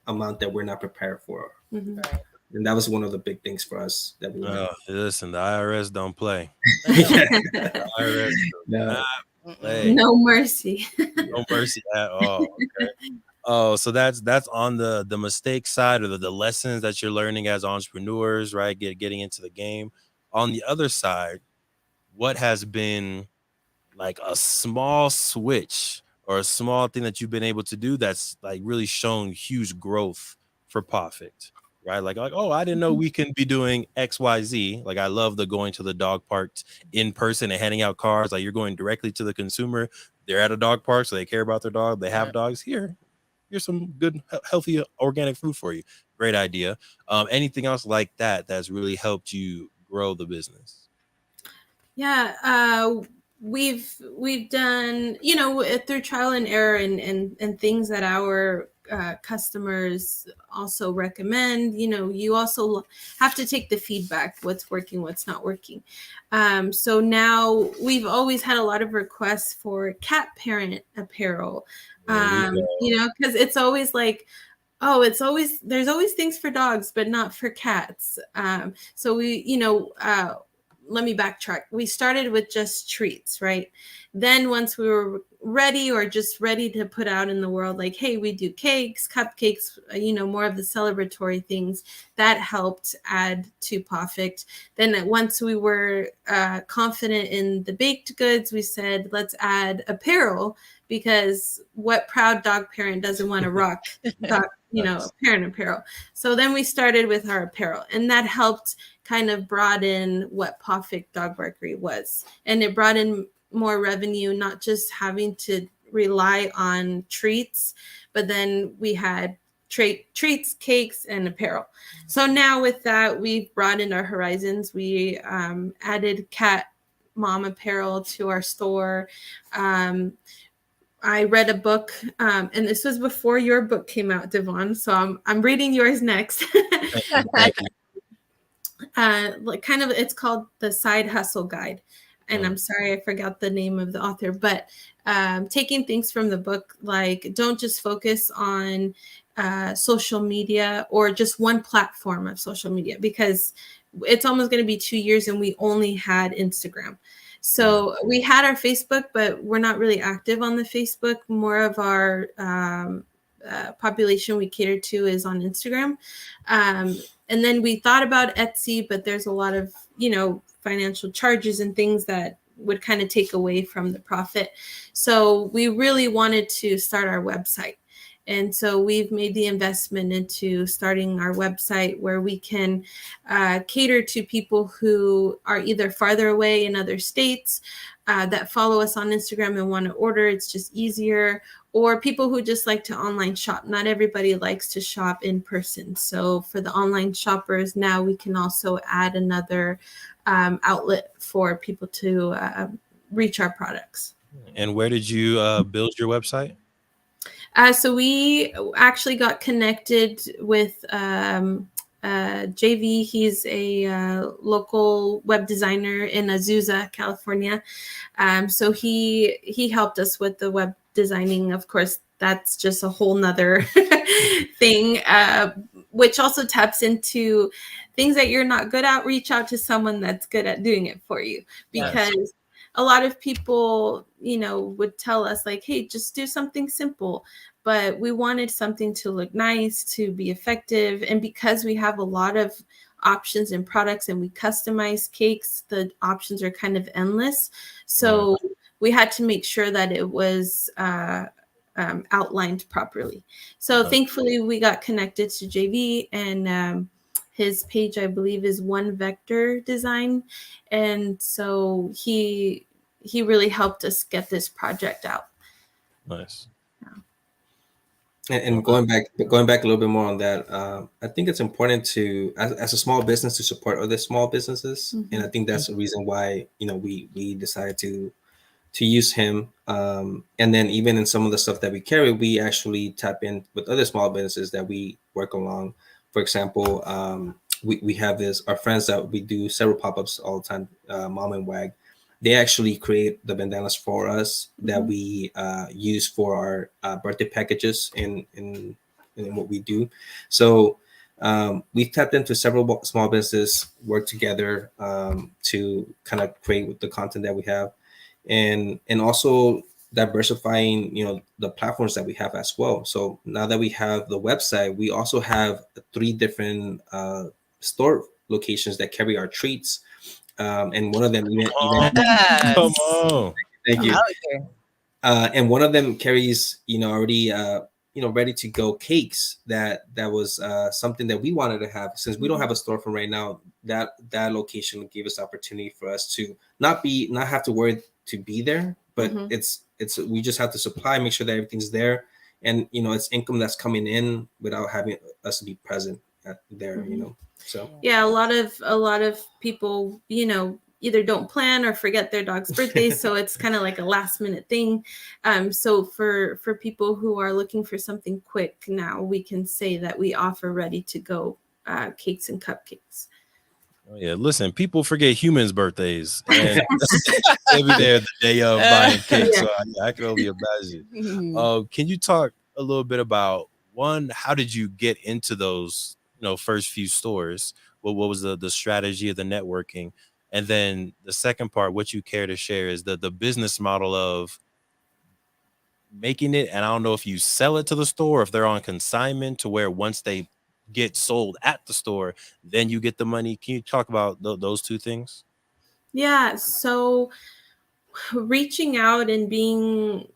amount that we're not prepared for. And that was one of the big things for us that we learned. Listen, the IRS don't play. The IRS no. play. No mercy. No mercy at all. Okay. Oh, so that's on the mistake side, or the lessons that you're learning as entrepreneurs, right? Getting into the game. On the other side, what has been like a small switch or a small thing that you've been able to do that's like really shown huge growth for Pawfect, right? Like, oh, I didn't know we can be doing XYZ. Like, I love the going to the dog park in person and handing out cards. Like, you're going directly to the consumer. They're at a dog park, so they care about their dog. They have dogs. Here's some good, healthy, organic food for you. Great idea. Anything else like that that's really helped you grow the business? Yeah, we've done, you know, through trial and error and things that our customers also recommend. You know, you also have to take the feedback, what's working, what's not working. So now we've always had a lot of requests for cat parent apparel. You know, because it's always like, there's always things for dogs, but not for cats. So we, you know, let me backtrack. We started with just treats, right? Then once we were ready to put out in the world, like, hey, we do cakes, cupcakes, you know, more of the celebratory things, that helped add to Pawfect. Then once we were confident in the baked goods, we said, let's add apparel, because what proud dog parent doesn't want to rock dog, you know, parent apparel? So then we started with our apparel, and that helped kind of brought in what Pawfect Dog Barkery was. And it brought in more revenue, not just having to rely on treats, but then we had treats, cakes, and apparel. So now with that, we've broadened our horizons. We added cat mom apparel to our store. I read a book, and this was before your book came out, Devon. So I'm reading yours next. Thank you. Like kind of, it's called The Side Hustle Guide. And I'm sorry, I forgot the name of the author, but taking things from the book, like don't just focus on social media or just one platform of social media, because it's almost going to be 2 years and we only had Instagram. So we had our Facebook, but we're not really active on the Facebook. More of our population we cater to is on Instagram. And then we thought about Etsy, but there's a lot of, financial charges and things that would kind of take away from the profit. So we really wanted to start our website. And so we've made the investment into starting our website where we can cater to people who are either farther away in other states that follow us on Instagram and want to order. It's just easier. Or people who just like to online shop. Not everybody likes to shop in person. So for the online shoppers, now we can also add another outlet for people to reach our products. And where did you build your website? So we actually got connected with JV. He's a local web designer in Azusa, California. So he helped us with the web designing. Of course, that's just a whole nother thing, which also taps into things that you're not good at. Reach out to someone that's good at doing it for you, because Yes. a lot of people, would tell us like, hey, just do something simple. But we wanted something to look nice, to be effective. And because we have a lot of options and products and we customize cakes, the options are kind of endless. So we had to make sure that it was outlined properly. So thankfully we got connected to JV, and his page, I believe, is One Vector Design. And so he really helped us get this project out. Nice. And going back a little bit more on that, I think it's important to, as a small business, to support other small businesses. And I think that's the reason why, we decided to use him. And then even in some of the stuff that we carry, we actually tap in with other small businesses that we work along. For example, we have our friends that we do several pop-ups all the time, Mom and Wag. They actually create the bandanas for us that we use for our birthday packages in what we do. So we've tapped into several small businesses, work together to kind of create with the content that we have, and also diversifying, the platforms that we have as well. So now that we have the website, we also have 3 different store locations that carry our treats. And one of them even Come on. thank you. Out here. And one of them carries, already ready to go cakes that was something that we wanted to have. Since we don't have a storefront right now, that location gave us opportunity for us to not have to worry to be there, but it's we just have to supply, make sure that everything's there, and it's income that's coming in without having us to be present there. So yeah, a lot of people, either don't plan or forget their dog's birthday. So it's kind of like a last minute thing. So for people who are looking for something quick, now we can say that we offer ready to go cakes and cupcakes. Oh, yeah, listen, people forget humans' birthdays, and they'll be there the day of buying cake. So I can only imagine. Can you talk a little bit about, one, how did you get into those, first few stores? What was the strategy of the networking? And then the second part, what you care to share, is the business model of making it. And I don't know if you sell it to the store, or if they're on consignment to where once they get sold at the store, then you get the money. Can you talk about those two things? Yeah. So reaching out and being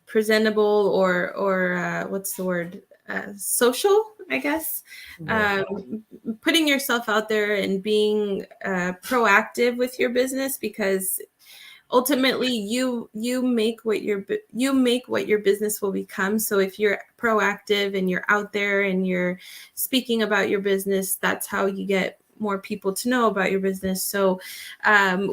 presentable or what's the word? Social, I guess. Putting yourself out there and being proactive with your business, because ultimately you make what your business will become. So if you're proactive and you're out there and you're speaking about your business, that's how you get more people to know about your business. So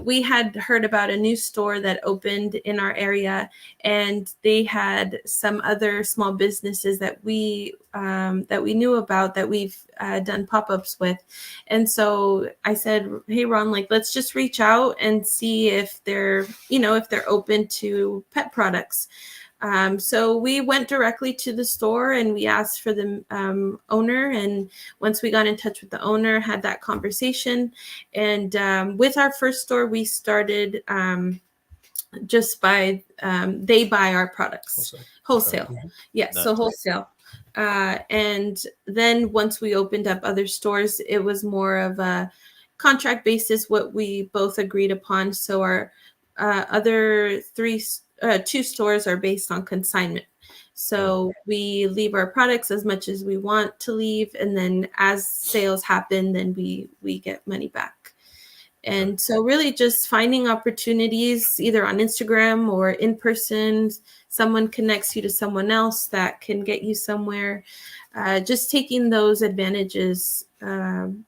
we had heard about a new store that opened in our area, and they had some other small businesses that we knew about that we've done pop-ups with. And so I said, hey Ron, like, let's just reach out and see if they're open to pet products. So we went directly to the store and we asked for the owner. And once we got in touch with the owner, had that conversation. And with our first store, we started just by, they buy our products. Wholesale. Yeah, Nice. so wholesale. And then once we opened up other stores, it was more of a contract basis, what we both agreed upon. So our other two stores are based on consignment. So we leave our products as much as we want to leave, and then as sales happen, then we get money back. And so really just finding opportunities either on Instagram or in person. Someone connects you to someone else that can get you somewhere. Just taking those advantages. And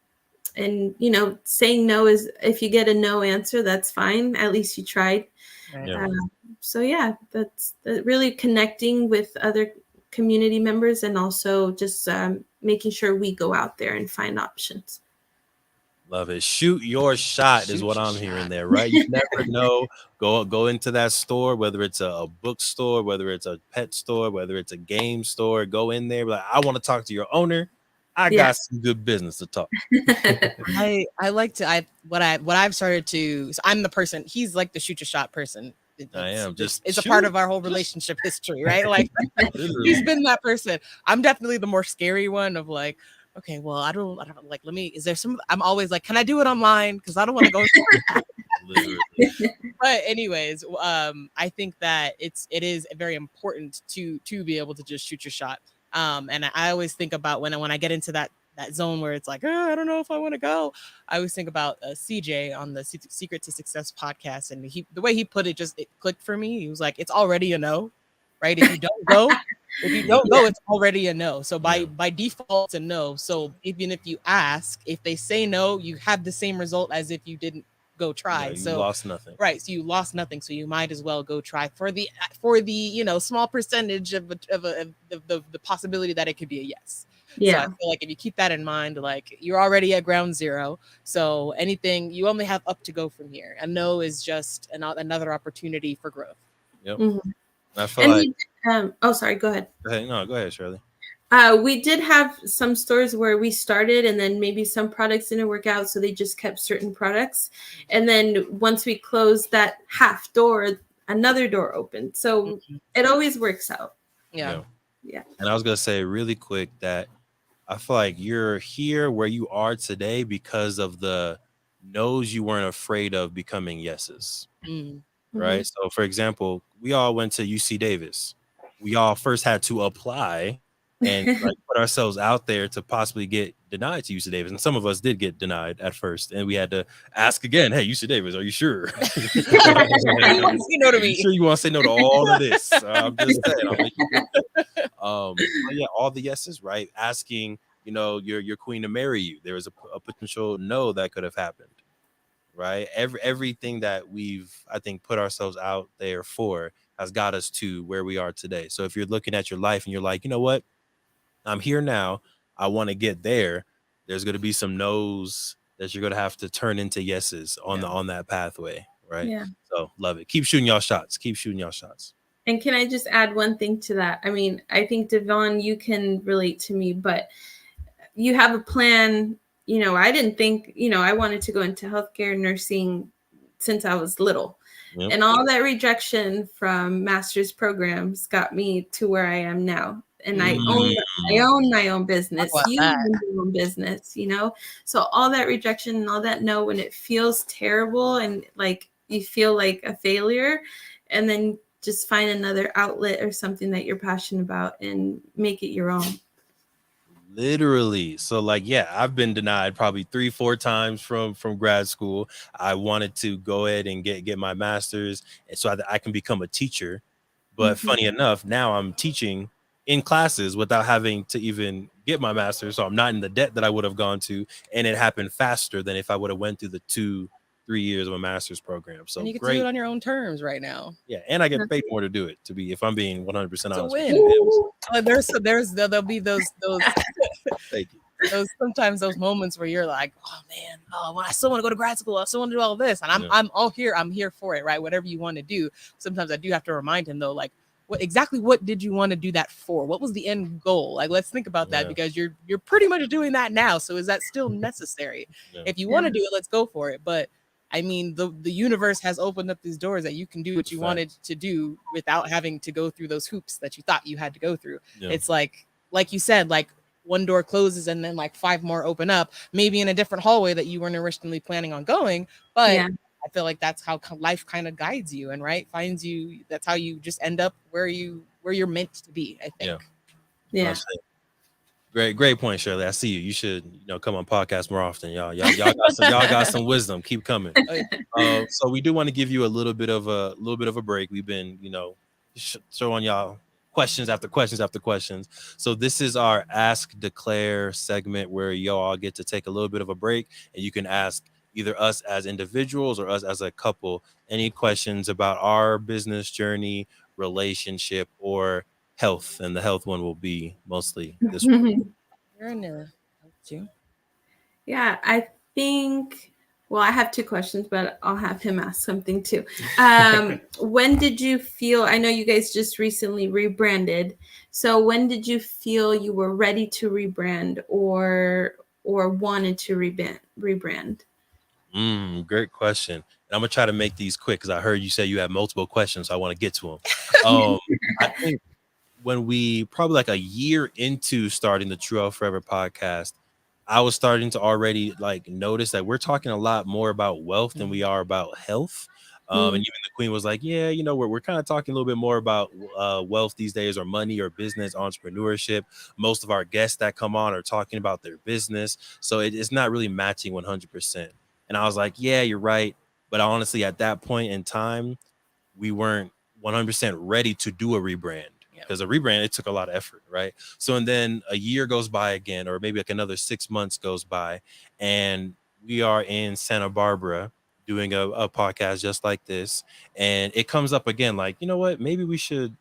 saying no is, if you get a no answer, that's fine. At least you tried. Yeah. So yeah, that's really connecting with other community members, and also just making sure we go out there and find options. Love it. Shoot your shot is what I'm hearing there, right? You never know. Go into that store, whether it's a bookstore, whether it's a pet store, whether it's a game store. Go in there, be like, I want to talk to your owner. I got some good business to talk. I like to what I've started to. So I'm the person. He's like the shoot your shot person. I am just. It's a part of our whole relationship history, right? Like he's been that person. I'm definitely the more scary one of like, okay, well, I don't like. Let me. Is there some? I'm always like, can I do it online? Because I don't want to go. But anyways, I think that it is very important to be able to just shoot your shot. And I always think about when I get into that zone where it's like, I don't know if I want to go. I always think about CJ on the Secret to Success podcast, and the way he put it, it clicked for me. He was like, it's already a no, right? If you don't go, it's already a no. So by default, it's a no. So even if you ask, if they say no, you have the same result as if you didn't go try. You so lost nothing, right? So you lost nothing. So you might as well go try for the small percentage of the possibility that it could be a yes. Yeah. So I feel like if you keep that in mind, like you're already at ground zero. So anything, you only have up to go from here. A no is just another opportunity for growth. Yep. Mm-hmm. I feel like. Sorry. Go ahead. No, go ahead, Shirley. We did have some stores where we started and then maybe some products didn't work out, so they just kept certain products. And then once we closed that half door, another door opened. So it always works out. Yeah. And I was going to say really quick that I feel like you're here where you are today because of the no's you weren't afraid of becoming yeses. Right? So, for example, we all went to UC Davis. We all first had to apply and put ourselves out there to possibly get denied to UC Davis. And some of us did get denied at first. And we had to ask again, hey, UC Davis, are you sure? You know what I mean? Sure you want to say no to all of this? I'm just saying. All the yeses, right? Asking, your queen to marry you. There was a potential no that could have happened. Right. Everything that we've, I think, put ourselves out there for has got us to where we are today. So if you're looking at your life and you're like, you know what, I'm here now, I want to get there. There's going to be some no's that you're going to have to turn into yeses on that pathway. Right. Yeah. So love it. Keep shooting y'all shots. Keep shooting y'all shots. And can I just add one thing to that? I mean, I think Devon, you can relate to me, but you have a plan. I didn't think, I wanted to go into healthcare nursing since I was little. Yep. And all that rejection from master's programs got me to where I am now. And I own my own business. You own your own business, So all that rejection and all that no, when it feels terrible and like you feel like a failure, and then just find another outlet or something that you're passionate about and make it your own. Literally. So like, yeah, I've been denied probably 3-4 times from grad school. I wanted to go ahead and get my master's, and so I can become a teacher. But funny enough, now I'm teaching in classes without having to even get my master's. So I'm not in the debt that I would have gone to, and it happened faster than if I would have went through the 2-3 years of a master's program. So And you get to great. do it on your own terms right now. Yeah, and I get paid more to do it. To be, if I'm being 100% It's a honest win. with you. There'll be those Thank you. sometimes those moments where you're like, oh man, well, I still want to go to grad school. I still want to do all this, and Yeah. I'm all here. I'm here for it, right? Whatever you want to do. Sometimes I do have to remind him though, like, what did you want to do that for? What was the end goal? Like, let's think about that, Yeah. because you're pretty much doing that now. So is that still necessary? Yeah. If you want to do it, let's go for it. But I mean, the universe has opened up these doors that you can do what you wanted to do without having to go through those hoops that you thought you had to go through. Yeah. It's like you said, like one door closes and then like 5 more open up, maybe in a different hallway that you weren't originally planning on going. But Yeah. I feel like that's how life kind of guides you and finds you. That's how you just end up where you're meant to be, I think. Yeah. Great point, Shirley. I see you. You should, come on podcasts more often, y'all. Y'all got some wisdom. Keep coming. So we do want to give you a little bit of a break. We've been, showing y'all questions after questions after questions. So this is our Ask Declare segment where y'all get to take a little bit of a break, and you can ask either us as individuals or us as a couple any questions about our business journey, relationship, or health. And the health one will be mostly this one. You're in there too. Yeah, I think. Well, I have 2 questions, but I'll have him ask something too. When did you feel? I know you guys just recently rebranded. So when did you feel you were ready to rebrand or wanted to rebrand? Great question. And I'm gonna try to make these quick because I heard you say you have multiple questions, so I want to get to them. I think when we probably like a year into starting the True Health Forever podcast, I was starting to already like notice that we're talking a lot more about wealth than we are about health. And even the Queen was like, yeah, we're kind of talking a little bit more about wealth these days, or money, or business, entrepreneurship. Most of our guests that come on are talking about their business. So it's not really matching 100%. And I was like, yeah, you're right. But honestly, at that point in time, we weren't 100% ready to do a rebrand, because a rebrand, it took a lot of effort, right? So, and then a year goes by again, or maybe like another 6 months goes by, and we are in Santa Barbara doing a podcast just like this. And it comes up again, like, you know what, maybe we should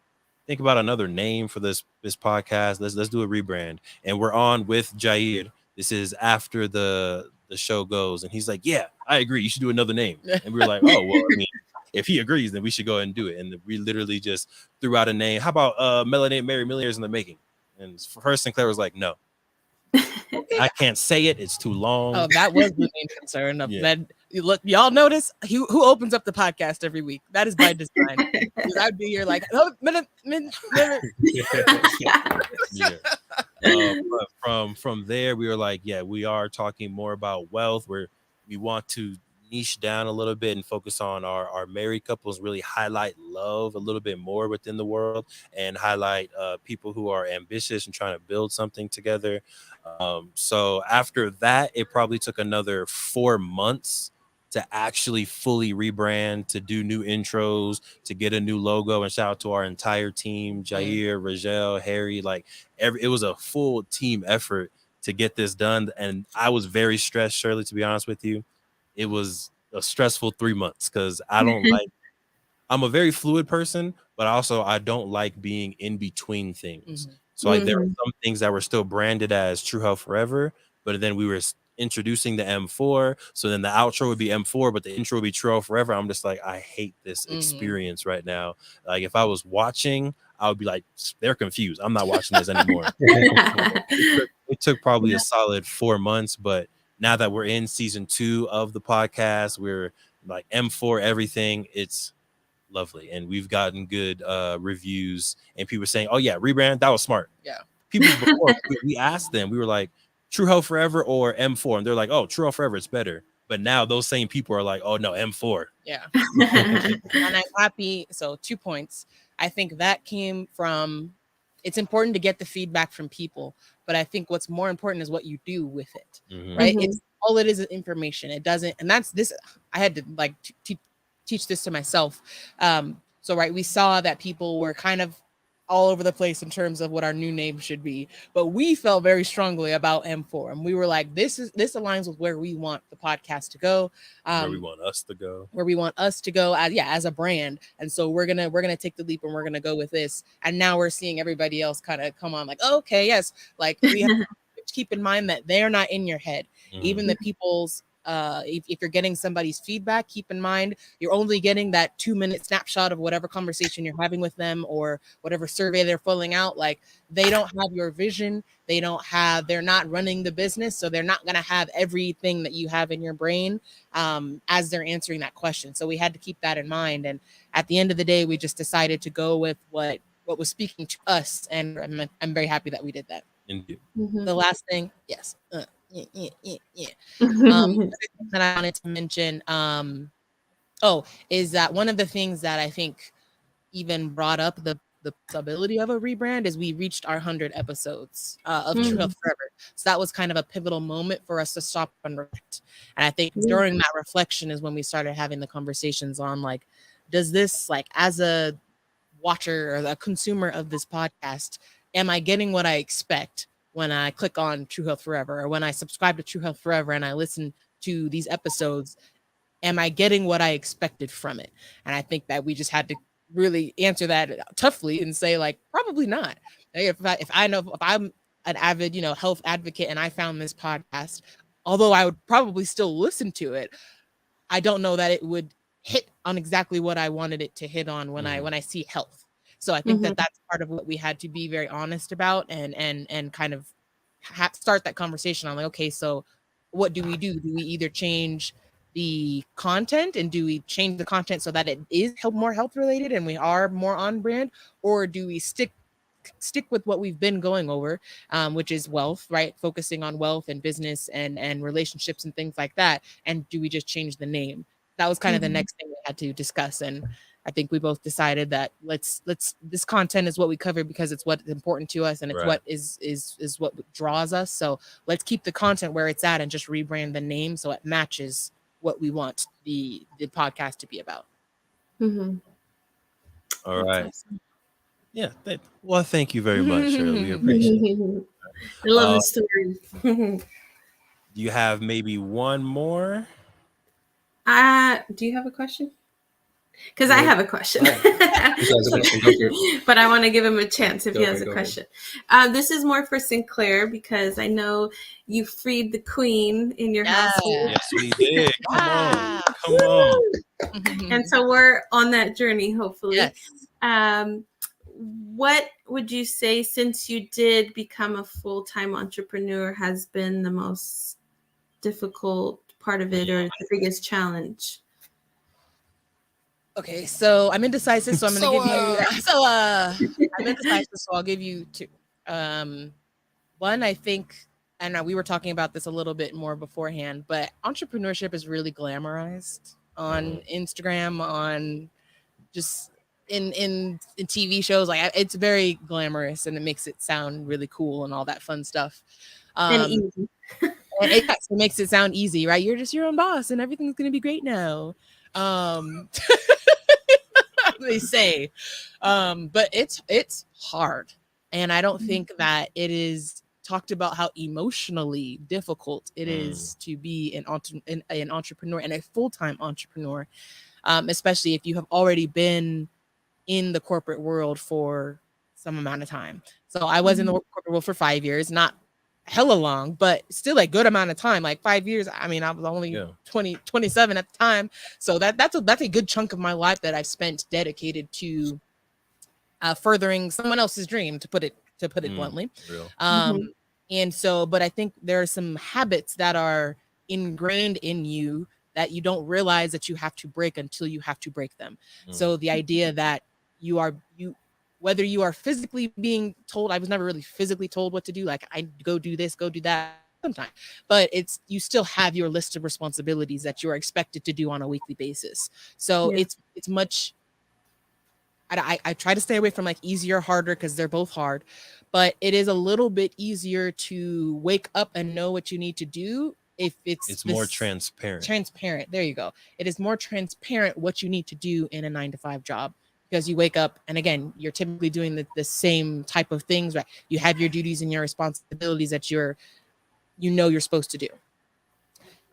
think about another name for this podcast. Let's do a rebrand. And we're on with Jair. This is after the show goes, and he's like, yeah, I agree, you should do another name. And we were like, oh, well, I mean, if he agrees, then we should go ahead and do it. And we literally just threw out a name. How about Melanated Married Millionaires in the making? And first Sinclair was like, no, I can't say it. It's too long. Oh, that was the main concern of that. Look, y'all notice who opens up the podcast every week? That is by design. I'd be here like, oh, minute. But from there, we were like, yeah, we are talking more about wealth, where we want to niche down a little bit and focus on our married couples, really highlight love a little bit more within the world, and highlight people who are ambitious and trying to build something together. So after that, it probably took another 4 months to actually fully rebrand, to do new intros, to get a new logo. And shout out to our entire team, Jair, Rajel, Harry, like it was a full team effort to get this done. And I was very stressed, Shirley, to be honest with you. It was a stressful 3 months, because I don't I'm a very fluid person, but also I don't like being in between things. So like there were some things that were still branded as True Health Forever, but then we were introducing the M4. So then the outro would be M4, but the intro would be True Health Forever. I'm just like, I hate this experience right now. Like if I was watching, I would be like, they're confused. I'm not watching this anymore. It took probably a solid 4 months, but now that we're in season 2 of the podcast, we're like M4 everything. It's lovely, and we've gotten good reviews, and people saying, oh yeah, rebrand, that was smart. People before, we asked them, we were like, True Health Forever or M4, and they're like, oh, True Health Forever, it's better. But now those same people are like, oh no, M4. And I'm happy. So 2 points. I think that came from it's important to get the feedback from people, but I think what's more important is what you do with it, Mhm. right? It's all it is information. It doesn't, and that's this. I had to like teach this to myself. So right, we saw that people were kind of all over the place in terms of what our new name should be, but we felt very strongly about M4, and we were like, this aligns with where we want the podcast to go, Where we want us to go. where we want us to go as a brand. And so we're gonna take the leap and we're gonna go with this. And now we're seeing everybody else kind of come on like, oh, okay, yes, like we have to keep in mind that they're not in your head. Even the people's if you're getting somebody's feedback, keep in mind you're only getting that 2-minute snapshot of whatever conversation you're having with them or whatever survey they're filling out. Like, they don't have your vision, they're not running the business, so they're not going to have everything that you have in your brain as they're answering that question. So we had to keep that in mind, and at the end of the day we just decided to go with what was speaking to us, and I'm very happy that we did that. Indeed. The last thing, yes, that I wanted to mention is that one of the things that I think even brought up the possibility of a rebrand is we reached our 100 episodes of True Health Forever. So that was kind of a pivotal moment for us to stop and reflect. And I think during that reflection is when we started having the conversations on like, does this, like, as a watcher or a consumer of this podcast, am I getting what I expect when I click on True Health Forever, or when I subscribe to True Health Forever and I listen to these episodes? Am I getting what I expected from it? And I think that we just had to really answer that toughly and say, like, probably not. If I'm an avid, health advocate, and I found this podcast, although I would probably still listen to it, I don't know that it would hit on exactly what I wanted it to hit on when I see health. So I think that that's part of what we had to be very honest about, and kind of start that conversation on, like, okay, so what do we do? Do we either change the content, and do we change the content so that it is more health related and we are more on brand, or do we stick with what we've been going over, which is wealth, right? Focusing on wealth and business and relationships and things like that. And do we just change the name? That was kind of the next thing we had to discuss. And I think we both decided that let's this content is what we cover because it's what's important to us, and it's what is what draws us. So let's keep the content where it's at and just rebrand the name so it matches what we want the podcast to be about. All right. Awesome. Yeah. Well, thank you very much, Shirley. We appreciate it. I love the story. Do you have maybe one more? Do you have a question? Because I have a question. But I want to give him a chance if he has a question. This is more for Sinclair, because I know you freed the queen in your household. Yes, we did. Come on. And so we're on that journey, hopefully. Yes. What would you say, since you did become a full-time entrepreneur, has been the most difficult part of it, or the biggest challenge? Okay, so I'm indecisive, so I'm gonna give you. I'm indecisive, so I'll give you two. One, I think, and we were talking about this a little bit more beforehand, but entrepreneurship is really glamorized on Instagram, on just in TV shows. Like, it's very glamorous, and it makes it sound really cool and all that fun stuff. And easy. And it makes it sound easy, right? You're just your own boss, and everything's gonna be great now. They say, but it's hard, and I don't think that it is talked about how emotionally difficult it is to be an entrepreneur, and a full-time entrepreneur, especially if you have already been in the corporate world for some amount of time. So I was in the corporate world for 5 years, not hella long, but still a good amount of time. Like 5 years. I mean, I was only 27 at the time. So that's a good chunk of my life that I've spent dedicated to furthering someone else's dream, to put it bluntly. And so, but I think there are some habits that are ingrained in you that you don't realize that you have to break until you have to break them. So the idea that whether you are physically being told, I was never really physically told what to do. Like, I go do this, go do that sometimes, but you still have your list of responsibilities that you are expected to do on a weekly basis. So it's much, I try to stay away from like easier, harder, because they're both hard, but it is a little bit easier to wake up and know what you need to do if It's more transparent. transparent. There you go. It is more transparent what you need to do in a 9 to 5 job, because you wake up and again, you're typically doing the same type of things, right? You have your duties and your responsibilities that you're supposed to do.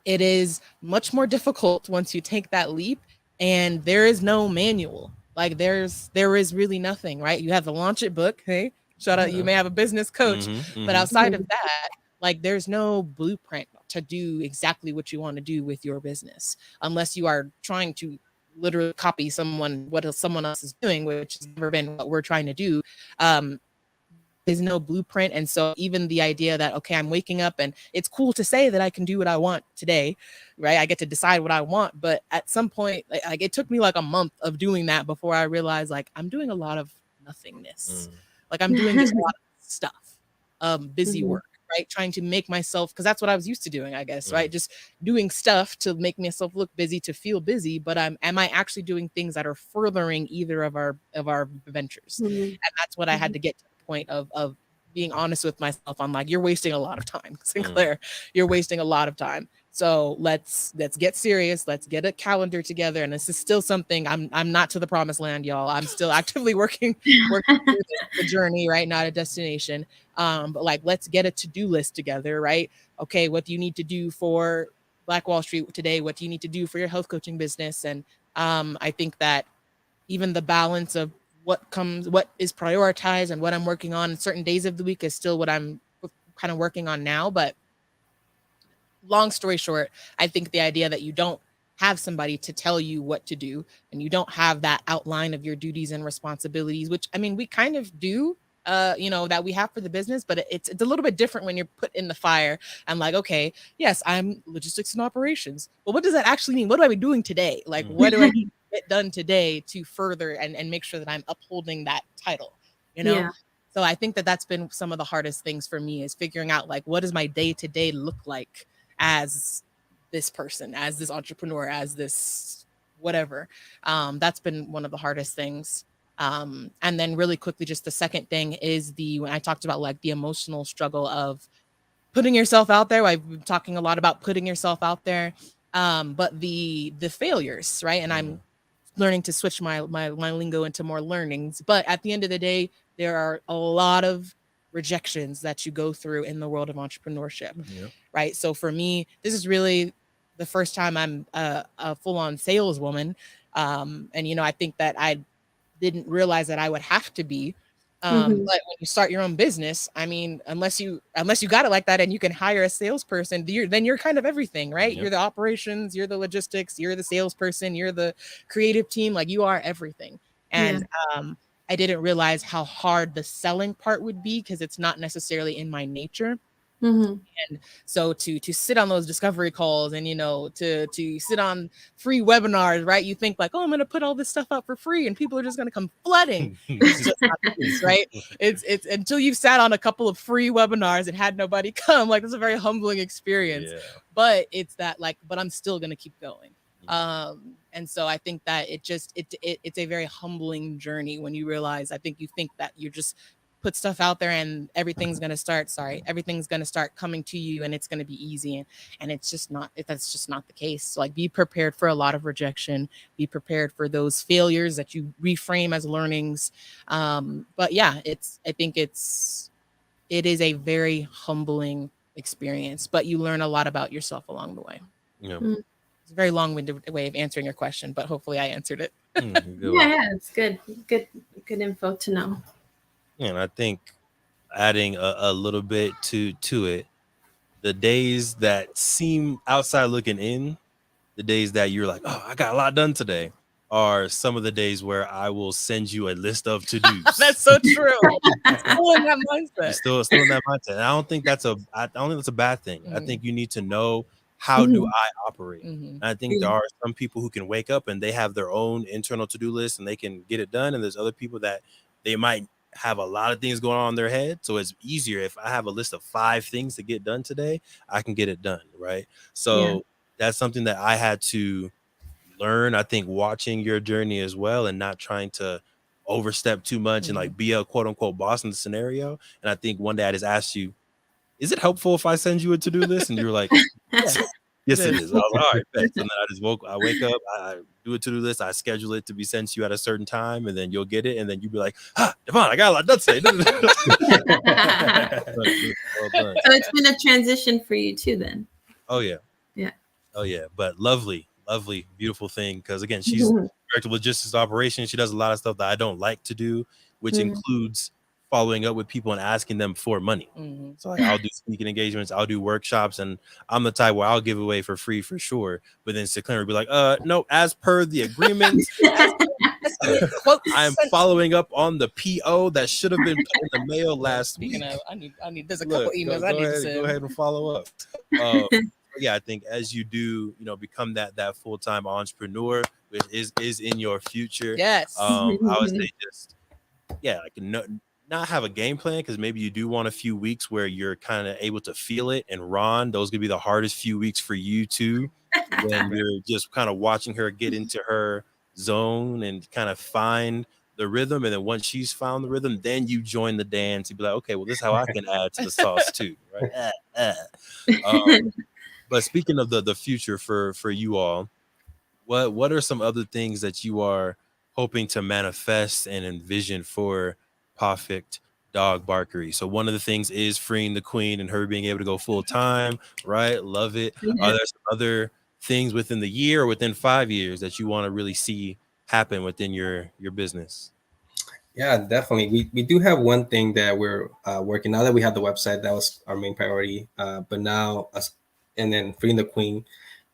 It is much more difficult once you take that leap and there is no manual. Like there is really nothing, right? You have the Launch It book. Hey, shout out, you may have a business coach, but outside of that, like there's no blueprint to do exactly what you want to do with your business, unless you are trying to literally copy what someone else is doing, which has never been what we're trying to do. There's no blueprint. And so even the idea that, okay, I'm waking up and it's cool to say that I can do what I want today, right? I get to decide what I want. But at some point, like it took me like a month of doing that before I realized like I'm doing a lot of nothingness. Like I'm doing just a lot of stuff, busy work, right? Trying to make myself, because that's what I was used to doing, I guess, right? Just doing stuff to make myself look busy, to feel busy. But am I actually doing things that are furthering either of our ventures? And that's what I had to get to the point of being honest with myself on, like, you're wasting a lot of time, Sinclair. You're wasting a lot of time. So let's get serious. Let's get a calendar together. And this is still something I'm not to the promised land, y'all. I'm still actively working through the journey, right? Not a destination. But like, let's get a to-do list together, right? Okay, what do you need to do for Black Wall Street today? What do you need to do for your health coaching business? And I think that even the balance of what is prioritized and what I'm working on certain days of the week is still what I'm kind of working on now. But long story short, I think the idea that you don't have somebody to tell you what to do and you don't have that outline of your duties and responsibilities, which I mean, we kind of do, that we have for the business, but it's a little bit different when you're put in the fire. I'm like, okay, yes, I'm logistics and operations, but what does that actually mean? What do I be doing today? Like, what do I need to get done today to further and make sure that I'm upholding that title, Yeah. So I think that that's been some of the hardest things for me, is figuring out, like, what does my day-to-day look like as this person, as this entrepreneur, as this whatever. That's been one of the hardest things. And then really quickly, just the second thing is when I talked about like the emotional struggle of putting yourself out there. I've been talking a lot about putting yourself out there, but the failures, right? And I'm learning to switch my lingo into more learnings. But at the end of the day, there are a lot of rejections that you go through in the world of entrepreneurship, right? So for me, this is really the first time I'm a full-on saleswoman. And, I think that I didn't realize that I would have to be. But when you start your own business, I mean, unless you got it like that and you can hire a salesperson, then you're kind of everything, right? You're the operations, you're the logistics, you're the salesperson, you're the creative team, like you are everything. And I didn't realize how hard the selling part would be, because it's not necessarily in my nature. And so to sit on those discovery calls and, to sit on free webinars, right? You think like, oh, I'm going to put all this stuff up for free and people are just going to come flooding. It's just not the case, right? It's until you've sat on a couple of free webinars and had nobody come, like, it's a very humbling experience, but it's that, like, but I'm still going to keep going. And so I think that it's a very humbling journey when you realize, I think you think that you just put stuff out there and everything's going to start coming to you and it's going to be easy. And it's just not, that's just not the case. So, like, be prepared for a lot of rejection, be prepared for those failures that you reframe as learnings. But yeah, I think it is a very humbling experience, but you learn a lot about yourself along the way. It's a very long-winded way of answering your question, but hopefully I answered it. Yeah, it's good info to know. And I think adding a little bit to it, the days that seem outside looking in, the days that you're like, oh, I got a lot done today, are some of the days where I will send you a list of to-dos. That's so true. Still in that mindset. Still in that mindset. And I don't think that's a bad thing. I think you need to know, how do I operate? And I think there are some people who can wake up and they have their own internal to-do list and they can get it done. And there's other people that they might have a lot of things going on in their head. So it's easier if I have a list of 5 things to get done today, I can get it done, right? So that's something that I had to learn, I think, watching your journey as well, and not trying to overstep too much and like be a quote unquote boss in the scenario. And I think one day I just asked you, is it helpful if I send you a to-do list? And you were like, yes, yes, it is. I was like, all right, bet. So then I wake up, I do a to-do list, I schedule it to be sent to you at a certain time, and then you'll get it, and then you'll be like, Devon, I got a lot done today. So it's been a transition for you too, then. Oh yeah. Yeah. Oh yeah. But lovely, beautiful thing. Because again, she's director of logistics operations. She does a lot of stuff that I don't like to do, which includes following up with people and asking them for money. So like, I'll do speaking engagements, I'll do workshops, and I'm the type where I'll give away for free for sure. But then Sinclair will be like, no, as per the agreement, I'm following up on the PO that should have been put in the mail last week. I need there's a couple emails I need to send. Go ahead and follow up. Yeah, I think as you do, become that full-time entrepreneur, which is in your future. Yes. I would say just not have a game plan, because maybe you do want a few weeks where you're kind of able to feel it. And Ron, those could be the hardest few weeks for you too, when you're just kind of watching her get into her zone and kind of find the rhythm. And then once she's found the rhythm, then you join the dance. You'd be like, okay, well, this is how I can add to the sauce too, right? But speaking of the future for you all, what are some other things that you are hoping to manifest and envision for Pawfect Dog Barkery? So one of the things is freeing the queen and her being able to go full time, right? Love it. Are there some other things within the year or within 5 years that you want to really see happen within your business? Yeah, definitely. We do have one thing that we're working. Now that we have the website, that was our main priority. But now and then freeing the queen.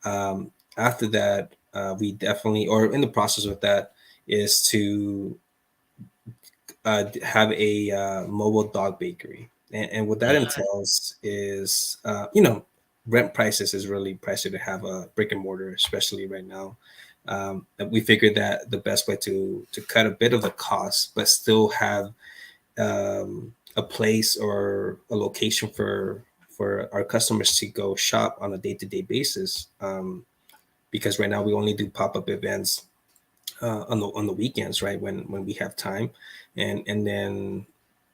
After that, we definitely, or in the process with that, is to have a mobile dog bakery. And what that entails is, rent prices is really pricey to have a brick and mortar, especially right now. And we figured that the best way to cut a bit of the cost, but still have a place or a location for our customers to go shop on a day-to-day basis. Because right now we only do pop-up events on the weekends, right? When we have time, and then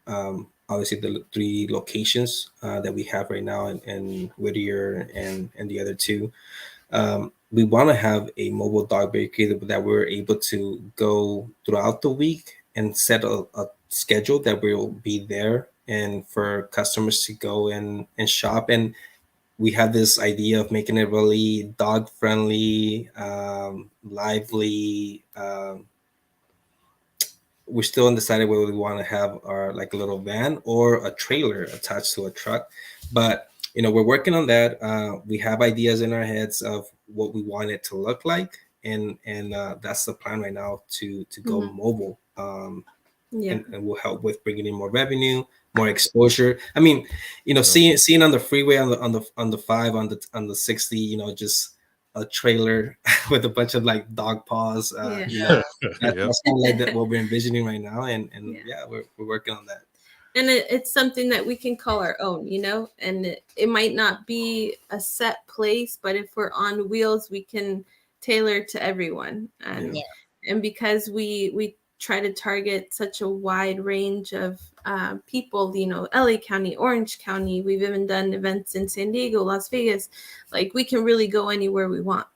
obviously the 3 locations that we have right now in Whittier and the other 2. We want to have a mobile dog bakery that we're able to go throughout the week and set a schedule that we'll be there, and for customers to go and shop. And we have this idea of making it really dog friendly, lively. We're still undecided whether we want to have our like a little van or a trailer attached to a truck, but we're working on that. We have ideas in our heads of what we want it to look like, and that's the plan right now, to go mobile. And will help with bringing in more revenue, more exposure. I mean, seeing on the freeway on the 5 on the 60, just a trailer with a bunch of like dog paws. That's kind of like what we're envisioning right now, and we're working on that. And it's something that we can call our own, and it might not be a set place, but if we're on wheels, we can tailor to everyone. And because we try to target such a wide range of people, LA County, Orange County, we've even done events in San Diego, Las Vegas, like we can really go anywhere we want.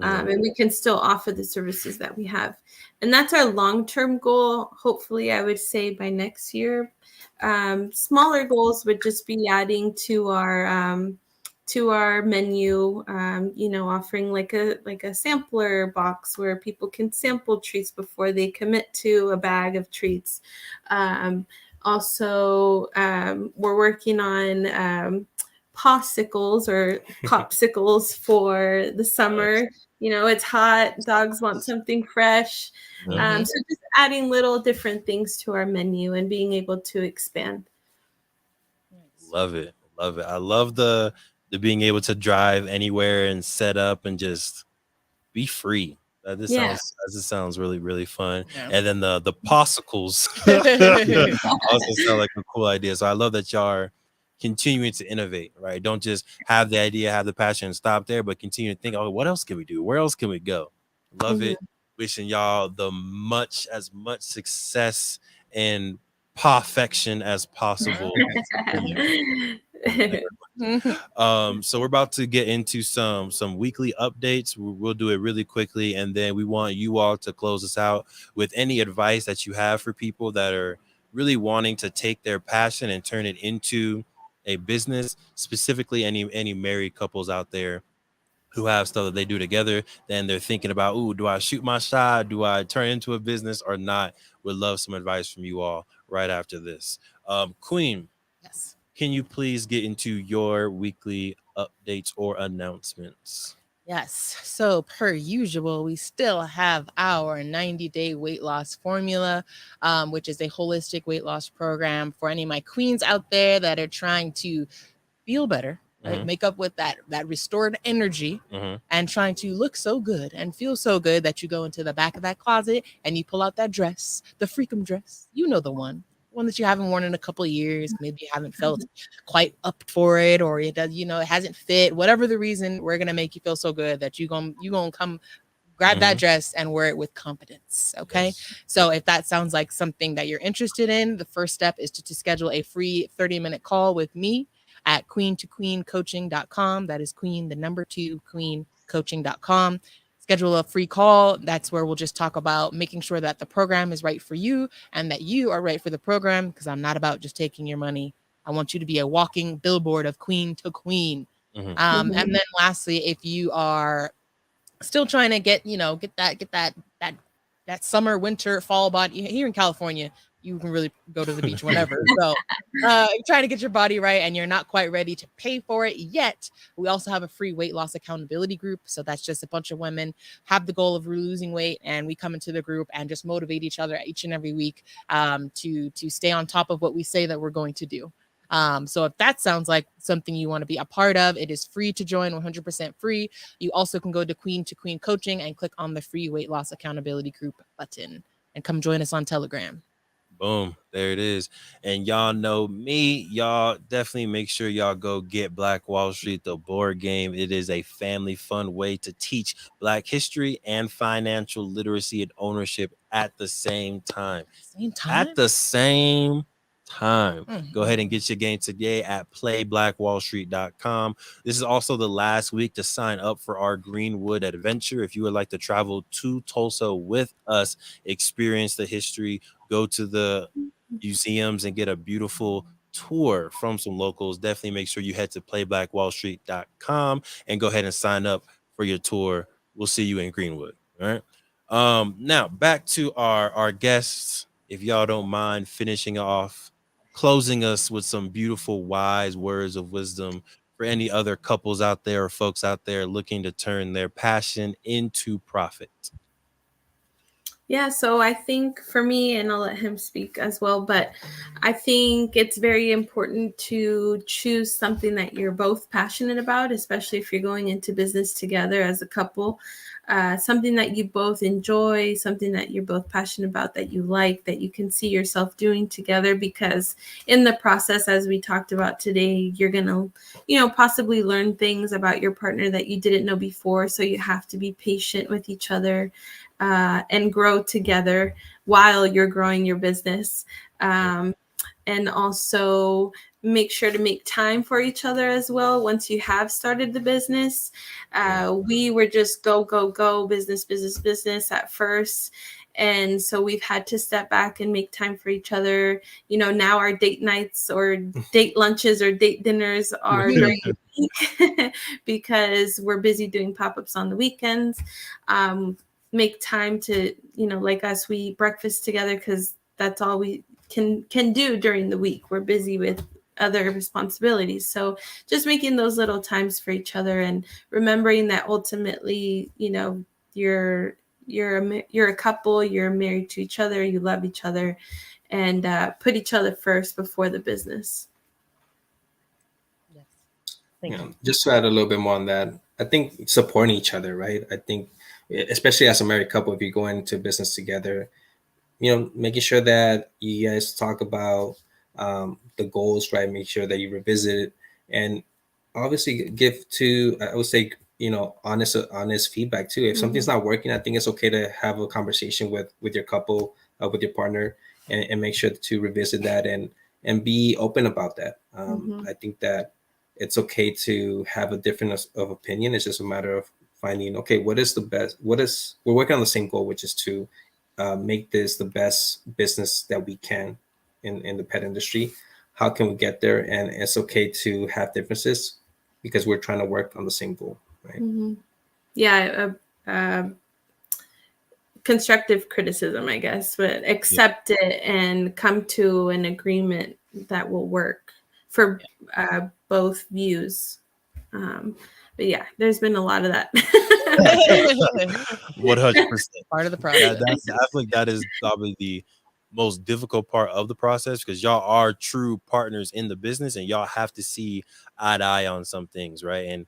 And we can still offer the services that we have. And that's our long-term goal. Hopefully, I would say by next year. Smaller goals would just be adding to our menu, offering like a sampler box where people can sample treats before they commit to a bag of treats. Also, we're working on popsicles or popsicles for the summer. It's hot. Dogs want something fresh. So just adding little different things to our menu and being able to expand. Love it. I love the being able to drive anywhere and set up and just be free. This sounds really, really fun. Yeah. And then the popsicles also sound like a cool idea. So I love that y'all are continuing to innovate, right? Don't just have the idea, have the passion and stop there, but continue to think, what else can we do? Where else can we go? Love it. wishing y'all as much success and perfection as possible. So we're about to get into some weekly updates. We'll do it really quickly, and then we want you all to close us out with any advice that you have for people that are really wanting to take their passion and turn it into a business, specifically any married couples out there who have stuff that they do together. Then they're thinking about, ooh, do I shoot my shot? Do I turn into a business or not? Would love some advice from you all right after this. Queen, Yes. can you please get into your weekly updates or announcements? Yes. So, per usual, we still have our 90-day weight loss formula, which is a holistic weight loss program for any of my queens out there that are trying to feel better, right? Make up with that restored energy, and trying to look so good and feel so good that you go into the back of that closet and you pull out that dress, the freakum dress. You know, the one that you haven't worn in a couple of years. Maybe you haven't felt quite up for it, or it does, it hasn't fit. Whatever the reason, we're gonna make you feel so good that you gonna come grab that dress and wear it with confidence. Okay. Yes. So if that sounds like something that you're interested in, the first step is to schedule a free 30-minute call with me at queen2queencoaching.com. That is queen, the number 2, queencoaching.com. Schedule a free call. That's where we'll just talk about making sure that the program is right for you and that you are right for the program, because I'm not about just taking your money. I want you to be a walking billboard of queen to queen. And then lastly, if you are still trying to get that summer, winter, fall body here in California, you can really go to the beach whenever. So trying to get your body right and you're not quite ready to pay for it yet, we also have a free weight loss accountability group. So that's just a bunch of women have the goal of losing weight, and we come into the group and just motivate each other each and every week to stay on top of what we say that we're going to do. So if that sounds like something you want to be a part of, it is free to join, 100% free. You also can go to Queen to Queen Coaching and click on the free weight loss accountability group button and come join us on Telegram. Boom, there it is. And y'all know me, y'all definitely make sure y'all go get Black Wall Street, the board game. It is a family fun way to teach Black history and financial literacy and ownership at the same time. At the same time. Go ahead and get your game today at playblackwallstreet.com. This is also the last week to sign up for our Greenwood adventure. If you would like to travel to Tulsa with us, experience the history, go to the museums and get a beautiful tour from some locals, definitely make sure you head to playblackwallstreet.com and go ahead and sign up for your tour. We'll see you in Greenwood. All right. Now back to our guests. If y'all don't mind finishing off, closing us with some beautiful, wise words of wisdom for any other couples out there or folks out there looking to turn their passion into profit. Yeah, so I think for me, and I'll let him speak as well, but I think it's very important to choose something that you're both passionate about, especially if you're going into business together as a couple. Something that you both enjoy, something that you're both passionate about, that you like, that you can see yourself doing together, because in the process, as we talked about today, you're going to, possibly learn things about your partner that you didn't know before. So you have to be patient with each other and grow together while you're growing your business. And also make sure to make time for each other as well. Once you have started the business, we were just go, business at first. And so we've had to step back and make time for each other. Now our date nights or date lunches or date dinners are during the week because we're busy doing pop-ups on the weekends. Make time to, like us, we eat breakfast together because that's all we can do during the week. We're busy with other responsibilities. So just making those little times for each other and remembering that ultimately, you're a couple, you're married to each other, you love each other, and put each other first before the business. Yes. Thank you. Just to add a little bit more on that, I think supporting each other, right? I think, especially as a married couple, if you go into business together, making sure that you guys talk about the goals, right? Make sure that you revisit it, and obviously give to, I would say, honest feedback too. If something's not working, I think it's okay to have a conversation with your couple, with your partner, and make sure to revisit that and be open about that. I think that it's okay to have a difference of opinion. It's just a matter of finding, okay, what is the best, we're working on the same goal, which is to make this the best business that we can in the pet industry. How can we get there? And it's okay to have differences because we're trying to work on the same goal, right? Yeah, constructive criticism, I guess, but accept it and come to an agreement that will work for both views. But yeah, there's been a lot of that. 100%. Part of the process. I think that is probably the most difficult part of the process, because y'all are true partners in the business and y'all have to see eye to eye on some things, right? And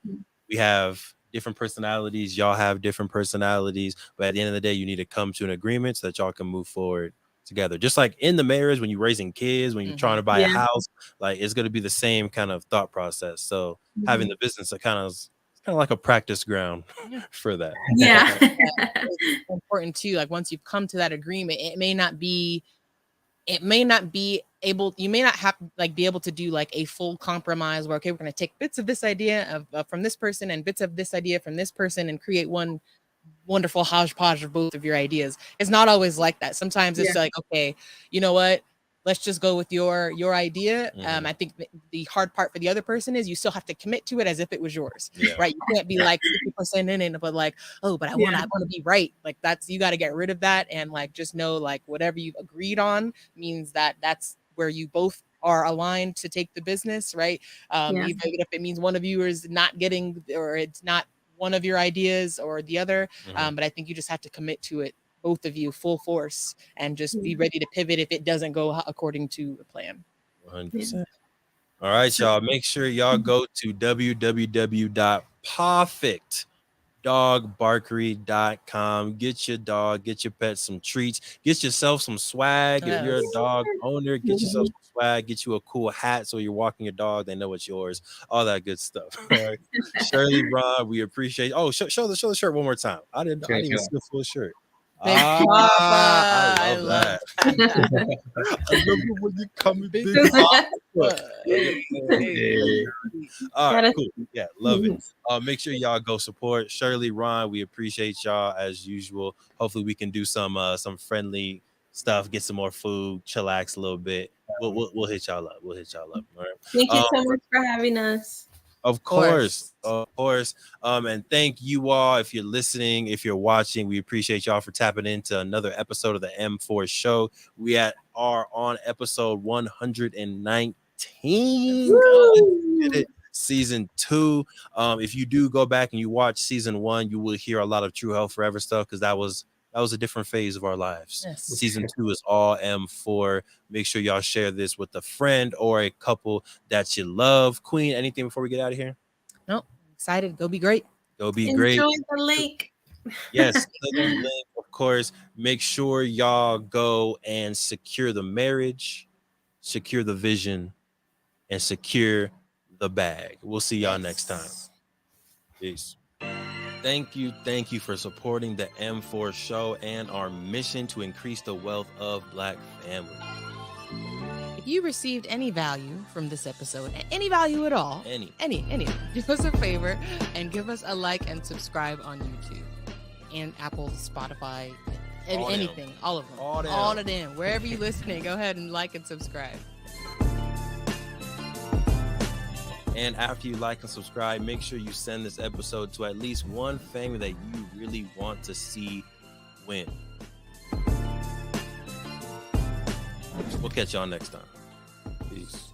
we have different personalities, y'all have different personalities, but at the end of the day, you need to come to an agreement so that y'all can move forward together. Just like in the marriage, when you're raising kids, when you're trying to buy a house, like it's going to be the same kind of thought process. So having the business, it's kind of like a practice ground for that. Yeah. It's important too. Like once you've come to that agreement, you may not be able to do like a full compromise where, okay, we're going to take bits of this idea from this person and bits of this idea from this person and create one wonderful hodgepodge of both of your ideas. It's not always like that. Sometimes it's like, okay, you know what? Let's just go with your idea. I think the hard part for the other person is you still have to commit to it as if it was yours, right? You can't be like 50% in it, but like, oh, but I want to be right. Like you got to get rid of that and like just know like whatever you've agreed on means that that's where you both are aligned to take the business, right? Even if it means one of you is not getting, or it's not one of your ideas or the other, but I think you just have to commit to it, both of you, full force, and just be ready to pivot if it doesn't go according to the plan. 100%. All right, y'all. Make sure y'all go to www.pawfectdogbarkery.com. Get your dog, get your pet some treats, get yourself some swag. If you're a dog owner, get yourself some swag, get you a cool hat so you're walking your dog, they know it's yours, all that good stuff. All right. Shirley, Ron, we appreciate. Oh, show the shirt one more time. I didn't even see the full shirt. I love that. I love it when you come in big. All right, cool. Yeah, love it. Make sure y'all go support Shirley, Ron. We appreciate y'all as usual. Hopefully, we can do some friendly stuff, get some more food, chillax a little bit. We'll hit y'all up. All right. Thank you so much for having us. Of course. And thank you all. If you're listening, if you're watching, we appreciate y'all for tapping into another episode of the M4 Show. We are on episode 119. Season 2. If you do go back and you watch season 1, you will hear a lot of True Health Forever stuff, because that was a different phase of our lives. Yes. Season 2 is all M4. Make sure y'all share this with a friend or a couple that you love. Queen, anything before we get out of here? Nope. Excited. Go be great. Enjoy the link. Yes, click on the link, of course. Make sure y'all go and secure the marriage, secure the vision, and secure the bag. We'll see y'all next time. Peace. Thank you for supporting the M4 Show and our mission to increase the wealth of Black families. If you received any value from this episode, any value at all, any, do us a favor and give us a like and subscribe on YouTube and Apple, Spotify, anything, all of them, all of them, wherever you're listening. Go ahead and like and subscribe. And after you like and subscribe, make sure you send this episode to at least one family that you really want to see win. We'll catch y'all next time. Peace.